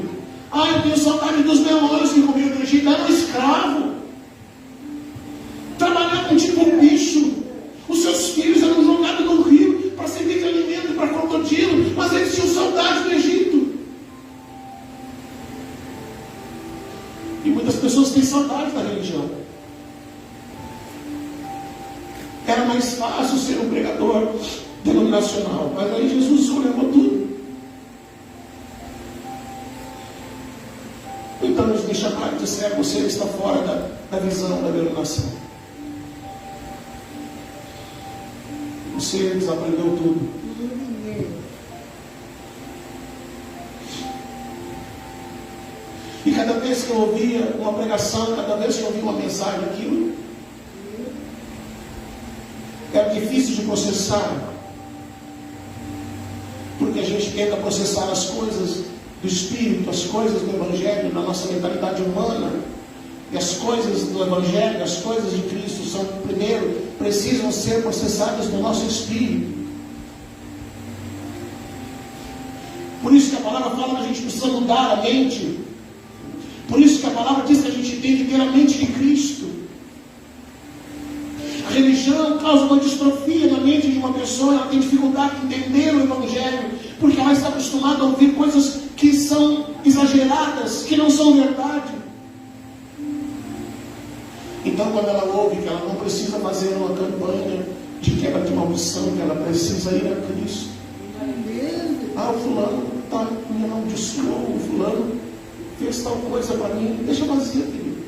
Eu tenho saudade dos melões que comia no Egito. Era um escravo. Trabalhavam tipo um bicho. Os seus filhos eram jogados no rio para servir de alimento para crocodilo, mas eles tinham saudade do Egito. E muitas pessoas têm saudade da religião. Era mais fácil ser um pregador denominacional, mas aí Jesus escolheu tudo. Então eles me chamaram e disseram: você está fora da visão da denominação. Você desaprendeu tudo. E cada vez que eu ouvia uma pregação, cada vez que eu ouvia uma mensagem daquilo, era difícil de processar, porque a gente tenta processar as coisas do Espírito, as coisas do Evangelho na nossa mentalidade humana, e as coisas do Evangelho, as coisas de Cristo são, primeiro, precisam ser processadas no nosso Espírito. Por isso que a palavra fala que a gente precisa mudar a mente. Por isso que a palavra diz que a gente tem que ter a mente de Cristo. A religião causa uma distrofia na mente de uma pessoa. Ela tem dificuldade de entender o Evangelho, porque ela está acostumada a ouvir coisas que são exageradas, que não são verdade. Então, quando ela ouve que ela não precisa fazer uma campanha de quebra de maldição, que ela precisa ir a Cristo. O fulano me amaldiçoou, o fulano fez tal coisa para mim. Deixa vazia, querido.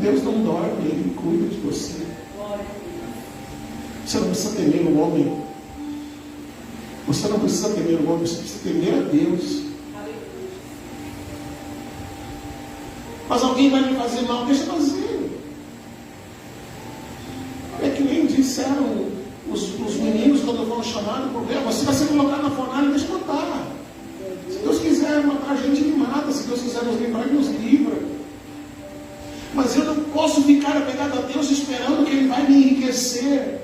Deus não dorme, Ele cuida de você. Você não precisa temer o homem. Você não precisa temer o homem, você precisa temer a Deus. Mas alguém vai me fazer mal, deixa fazer. É que nem disseram os meninos quando foram chamados para o problema: você vai ser colocado na fornalha, deixa matar. Se Deus quiser matar a gente, Ele mata. Se Deus quiser nos livrar, Ele nos livra. Mas eu não posso ficar apegado a Deus esperando que Ele vai me enriquecer.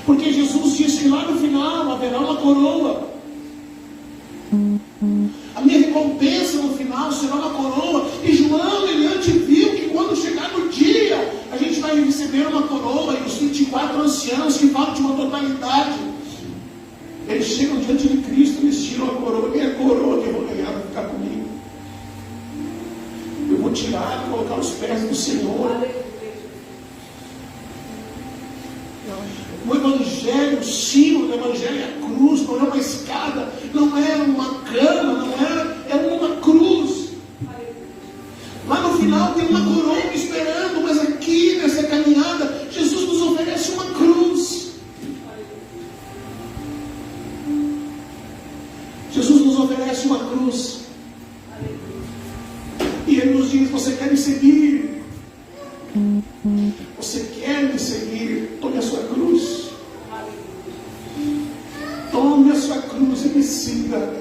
Porque Jesus disse que lá no final haverá uma coroa. A minha recompensa no final será uma coroa. E João, ele anteviu que quando chegar no dia, a gente vai receber uma coroa. E os 24 anciãos que falam de uma totalidade, eles chegam diante de Cristo, eles tiram a coroa. Minha coroa que eu vou ganhar vai ficar comigo. Eu vou tirar e colocar os pés do Senhor. O Evangelho, o símbolo do Evangelho é a cruz, não é uma escada, não é uma cama, é uma cruz. Lá no final tem uma coroa me esperando, mas aqui nessa caminhada, Jesus nos oferece uma cruz. Jesus nos oferece uma cruz. E Ele nos diz: você quer me seguir? Você quer me seguir? Tome a sua cruz. Tome a sua cruz e me siga.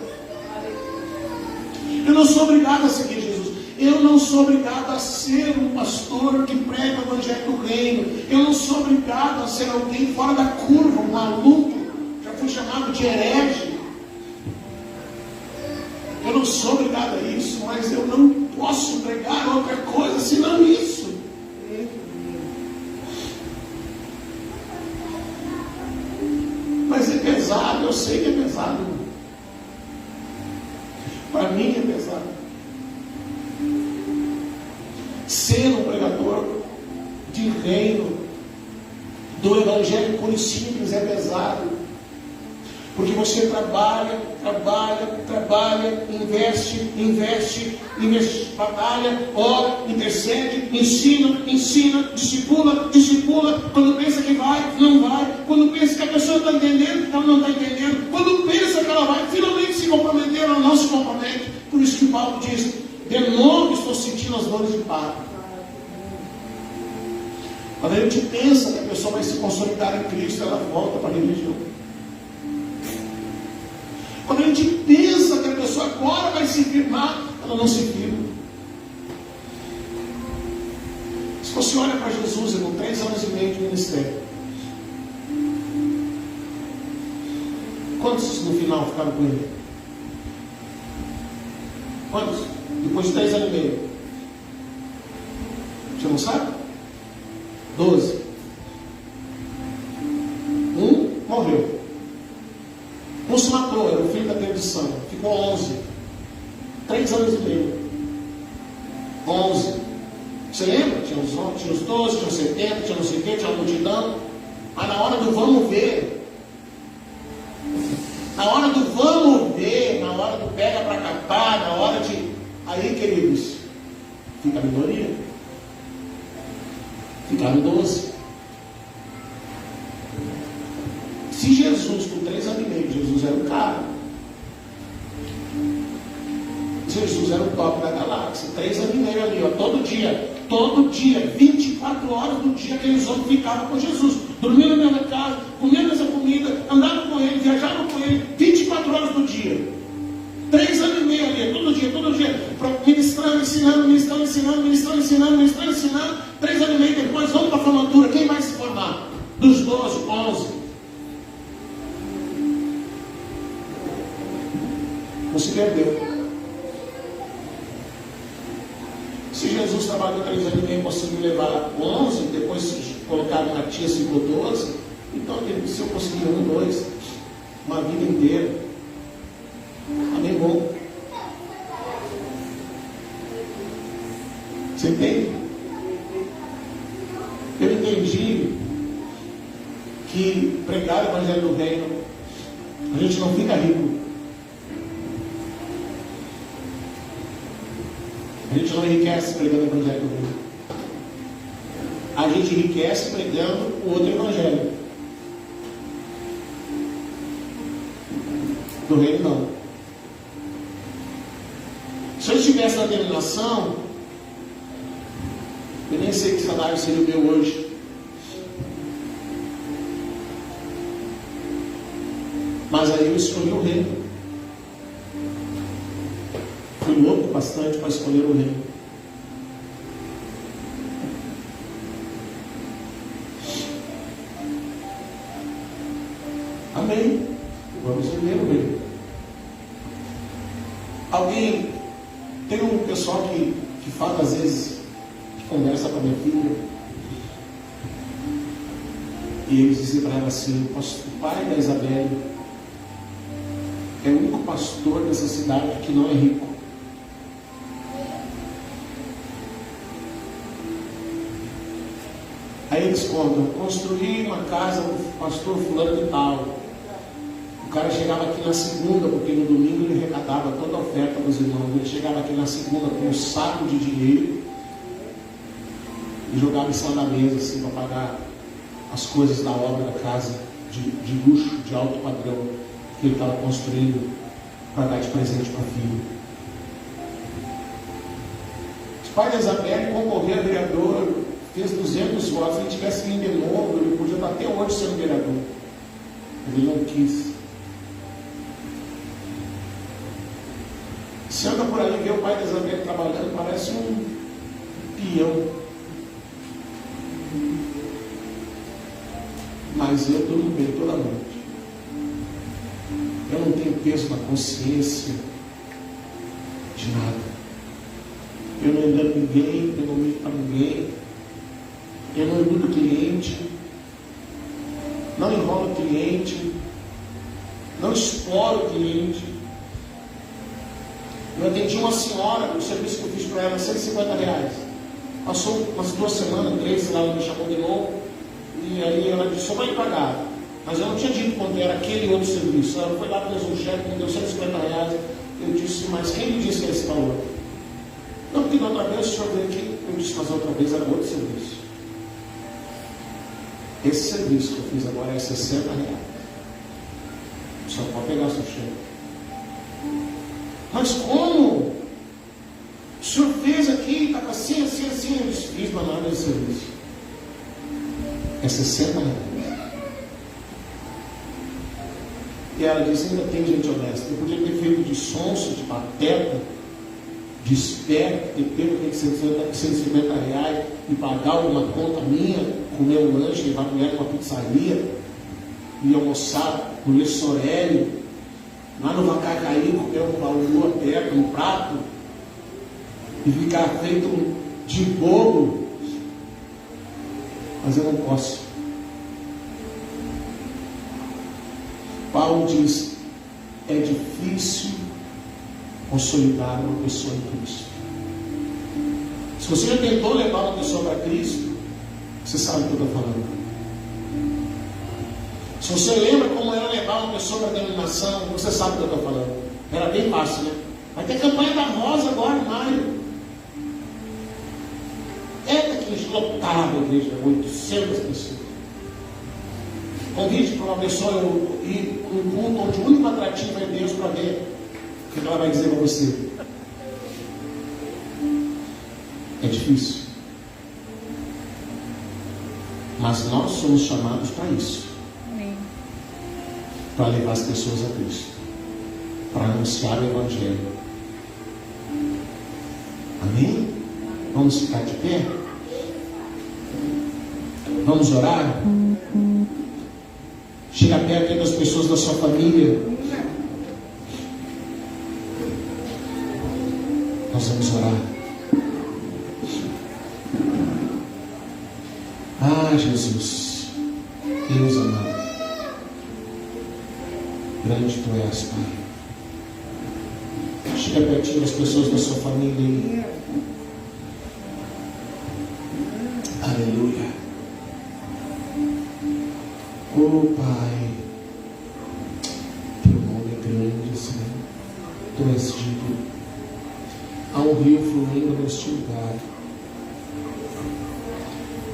Eu não sou obrigado a seguir Jesus. Eu não sou obrigado a ser um pastor que prega o Evangelho do Reino. Eu não sou obrigado a ser alguém fora da curva, um maluco. Já fui chamado de herege. Eu não sou obrigado a isso, mas eu não posso pregar outra coisa senão isso. Mas é pesado, eu sei que é pesado. Para mim é pesado. Ser um pregador de reino, do Evangelho puro e simples, é pesado. Porque você trabalha, investe, batalha, ora, intercede, ensina, discipula. Quando pensa que vai, não vai. Quando pensa que a pessoa está entendendo, ela não está entendendo. Quando pensa que ela vai finalmente se comprometer, ela não se compromete. Por isso que Paulo diz: de novo estou sentindo as dores de parto. Quando a gente pensa que a pessoa vai se consolidar em Cristo, ela volta para a religião. Quando a gente pensa que a pessoa agora vai se firmar, ela não se firma. você olha para Jesus, com 3 anos e meio de ministério, quantos no final ficaram com ele? Quantos? Depois de 3 anos e meio. Você não sabe? 12. Um morreu. Um se matou, era o filho da perdição. Ficou 11. 3 anos e meio. 11. Você lembra? Tinha os 12, tinha os 70, tinha não sei o quê, tinha a multidão. Mas na hora do vamos ver, na hora do vamos ver, na hora do pega para capar, na hora de... Aí, queridos, fica a minoria. Ficaram 12. Se Jesus, com 3 anos e meio, Jesus era o cara. Jesus era o top da galáxia. 3 anos e meio ali, ó, todo dia, 24 horas do dia, aqueles homens ficavam com Jesus. Dormiam na minha casa, comendo essa comida, andavam com ele, viajavam com ele, 24 horas do dia. 3 anos e meio ali, todo dia, ministrando, ensinando. 3 anos e meio depois, vamos para a formatura. Quem vai se formar? Dos 12, 11. Não se perdeu. Se Jesus trabalhou 3 anos e meio, conseguiu levar 11, depois se colocaram na tia, ficou 12, então se eu conseguir 1, 2, uma vida inteira, amém, bom. Você entende? Eu entendi que pregar o Evangelho do Reino, a gente não fica rico. A gente não enriquece pregando o Evangelho do Reino. A gente enriquece pregando o outro Evangelho. Do Reino não. Se eu estivesse na denominação, eu nem sei que salário seria o meu hoje. Mas aí eu escolhi o Reino. Fui louco bastante para escolher o Reino. Amém. Vamos viver o Reino. Alguém, tem um pessoal que fala às vezes, que conversa com a minha filha, e eles dizem para ela assim: o pai da Isabel é o único pastor dessa cidade que não é rico. Aí eles contam: construí uma casa com o pastor fulano de tal. O cara chegava aqui na segunda, porque no domingo ele arrecadava toda a oferta dos irmãos. Ele chegava aqui na segunda com um saco de dinheiro e jogava em cima da mesa assim, para pagar as coisas da obra da casa de luxo, de alto padrão, que ele estava construindo para dar de presente para a filha. Os pais da Isabel concorreu a vereador, fez 200 votos. Se ele tivesse vindo de novo, ele podia estar até hoje sendo vereador. Mas ele não quis. Se anda por aí e vê o pai da Isabel trabalhando, parece um peão. Mas eu durmo bem toda noite. Eu não tenho peso na consciência de nada. Eu não engano ninguém, eu não minto para ninguém. Eu não iludo o cliente. Não enrolo o cliente. Não exploro o cliente. Eu atendi uma senhora, o serviço que eu fiz para ela, R$150. Passou umas 2 semanas, 3, sei lá, ela me chamou de novo. E aí ela disse: só vai pagar. Mas eu não tinha dito quanto era aquele outro serviço. Ela foi lá, fez um cheque, me deu R$150. Eu disse: mas quem me disse que era esse valor? Não, porque da outra vez o senhor veio aqui. Eu disse: mas outra vez era outro serviço. Esse serviço que eu fiz agora é R$60. Só pode pegar o seu cheque. Mas como? O senhor fez aqui, estava assim. Eu disse: fiz, mas nada de serviço. É R$60. E ela disse: ainda tem gente honesta. Eu podia ter feito de sonso, de pateta, desperto, que tem que ser 150 reais e pagar uma conta minha, comer um lanche, levar a mulher para uma pizzaria, e almoçar no Lessorelli, lá no Vacacaí, comer um baú aberto, um prato, e ficar feito de bobo. Mas eu não posso. Paulo diz: é difícil consolidar uma pessoa em Cristo. Se você já tentou levar uma pessoa para Cristo, você sabe o que eu estou falando. Se você lembra como era levar uma pessoa para a denominação, você sabe o que eu estou falando. Era bem fácil, né? Vai ter campanha da Rosa agora em maio. Que eles lotaram a igreja, 800 pessoas. Convide para uma pessoa ir para um culto onde o único atrativo é Deus, para ver o que ela vai dizer para você. É difícil. Mas nós somos chamados para isso. Amém. Para levar as pessoas a Cristo. Para anunciar o Evangelho. Amém? Vamos ficar de pé? Vamos orar? Chega perto das pessoas da sua família. Nós vamos orar. Ah, Jesus, Deus amado, grande Tu és, Pai. Chega pertinho das pessoas da sua família. Aleluia. Oh Pai, Teu nome é grande, Senhor. Tu és digno. Há um rio fluindo neste lugar.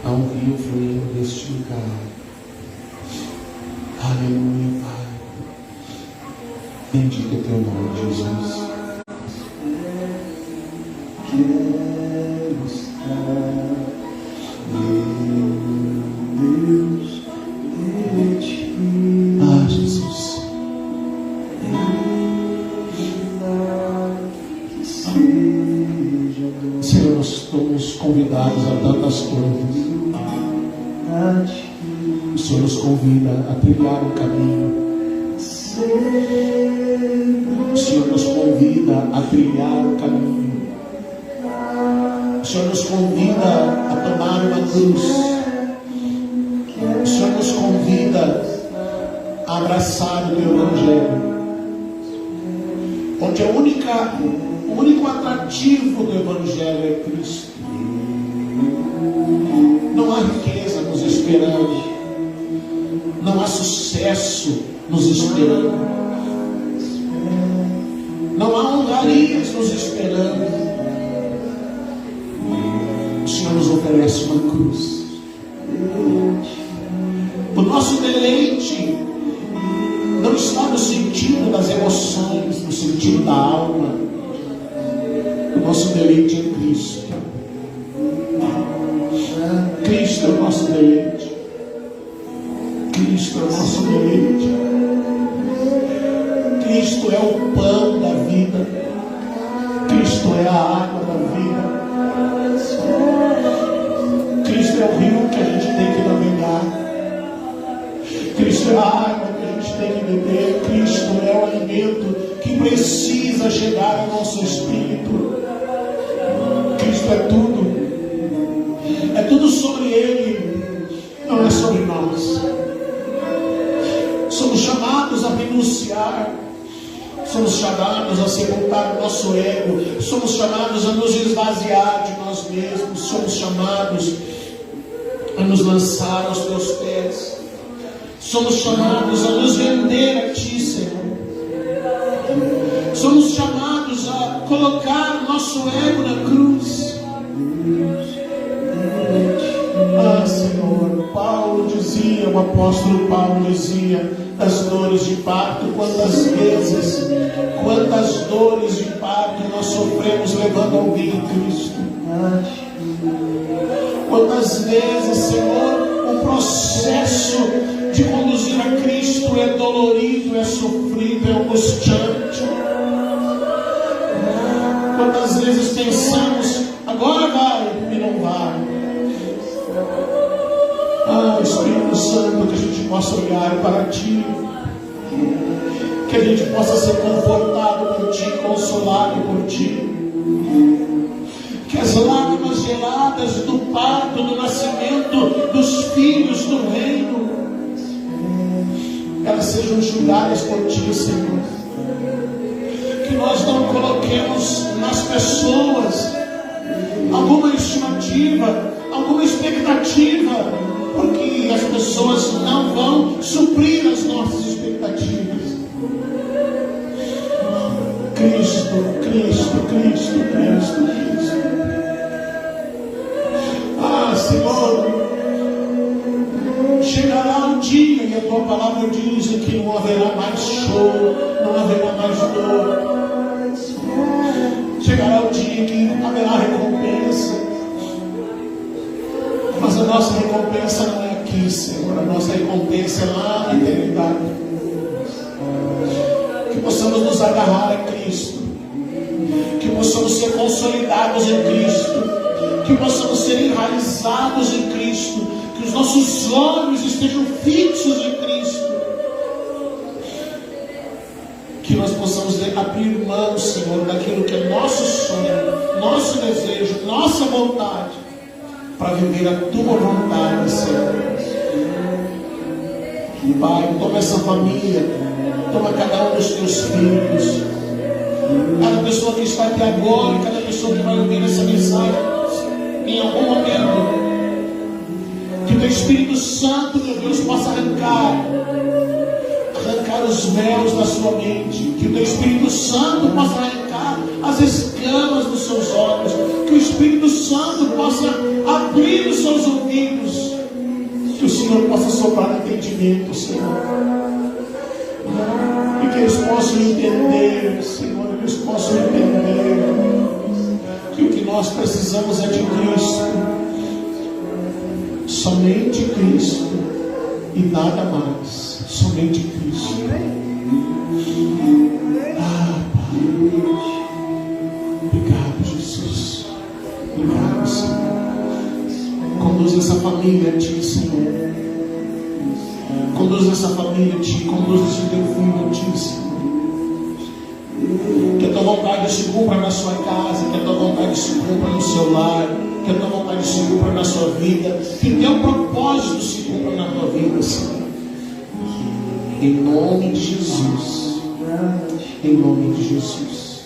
Há um rio fluindo neste lugar. Aleluia, Pai. Bendito é Teu nome, Jesus. Quero estar, Jesus. Senhor, nós estamos convidados a tantas coisas. O Senhor nos convida a trilhar um caminho. O Senhor nos convida a trilhar um caminho. O Senhor nos convida a tomar uma cruz. O Senhor nos convida a abraçar o Teu Evangelho, onde o único atrativo do Evangelho é Cristo. Não há riqueza nos esperando, não há sucesso nos esperando, não há honrarias nos esperando. O Senhor nos oferece uma cruz. O nosso deleite não está no sentido das emoções, no sentido da alma. O nosso deleite é Cristo. Cristo é o nosso deleite. Cristo é o nosso deleite. Cristo é o pão da vida. Cristo é a água da vida. Cristo é o rio que a gente tem que navegar. Cristo é a água que a gente tem que beber. Cristo é o alimento que precisa chegar ao nosso espírito. Cristo é tudo. É tudo sobre Ele, não é sobre nós. Somos chamados a renunciar. Somos chamados a sepultar o nosso ego. Somos chamados a nos esvaziar de nós mesmos. Somos chamados a nos lançar aos Teus pés. Somos chamados a nos render a Ti, Senhor. Somos chamados a colocar o nosso ego na cruz. Ah, Senhor, Paulo dizia, o apóstolo Paulo dizia, das dores de parto, quantas dores de parto nós sofremos levando alguém em Cristo. Quantas vezes, Senhor, o processo de conduzir a Cristo é dolorido, é sofrido, é angustiante. Quantas vezes pensamos, agora vai, e não vai. Ah, Espírito Santo, que a gente possa olhar para Ti, que a gente possa ser confortado por Ti, consolado por Ti, que as lágrimas geladas do parto, do nascimento dos filhos do reino, elas sejam julgadas por Ti, Senhor. Que nós não coloquemos nas pessoas alguma estimativa, alguma expectativa, porque as pessoas não vão suprir as nossas expectativas. Cristo, Cristo, Cristo, Cristo, Cristo. Ah, Senhor, chegará um dia, e a Tua palavra diz que não haverá mais choro, não haverá mais dor. Chegará o dia que haverá recompensa. Mas a nossa recompensa não é aqui, Senhor. A nossa recompensa é lá na eternidade. Que possamos nos agarrar a Cristo. Que possamos ser consolidados em Cristo. Que possamos ser enraizados em Cristo. Que os nossos olhos estejam fixos em Cristo. Que nós possamos abrir mão, Senhor, daquilo que é nosso sonho, nosso desejo, nossa vontade, para viver a Tua vontade, Senhor. Pai, toma essa família, toma cada um dos Teus filhos, cada pessoa que está aqui agora e cada pessoa que vai ouvir essa mensagem em algum momento. Que o Teu Espírito Santo, meu Deus, possa arrancar os véus da sua mente, que o Teu Espírito Santo possa arrancar as escamas dos seus olhos, que o Espírito Santo possa abrir os seus ouvidos, que o Senhor possa soprar entendimento, Senhor, e que eles possam entender, Senhor, eles possam entender que o que nós precisamos é de Cristo, somente Cristo e nada mais. Somente Cristo. Ah, Pai. Obrigado, Jesus. Obrigado, Senhor. Conduz essa família a Ti, Senhor. Conduz essa família a Ti. Conduz esse Teu filho a Ti, Senhor. Que a Tua vontade se cumpra na sua casa. Que a Tua vontade se cumpra no seu lar. Que a Tua vontade se cumpra na sua vida. Que o Teu propósito se cumpra na Tua vida, Senhor. Em nome de Jesus. Em nome de Jesus.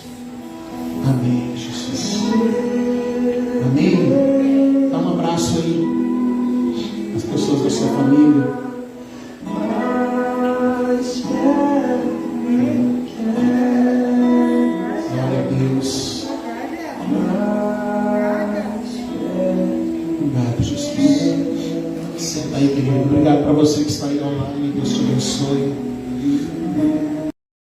Amém, Jesus. Amém. Dá um abraço aí às pessoas da sua família. Glória a Deus. Obrigado, Jesus. Senta aí, querido. Obrigado para você que está aí online. Deus te abençoe.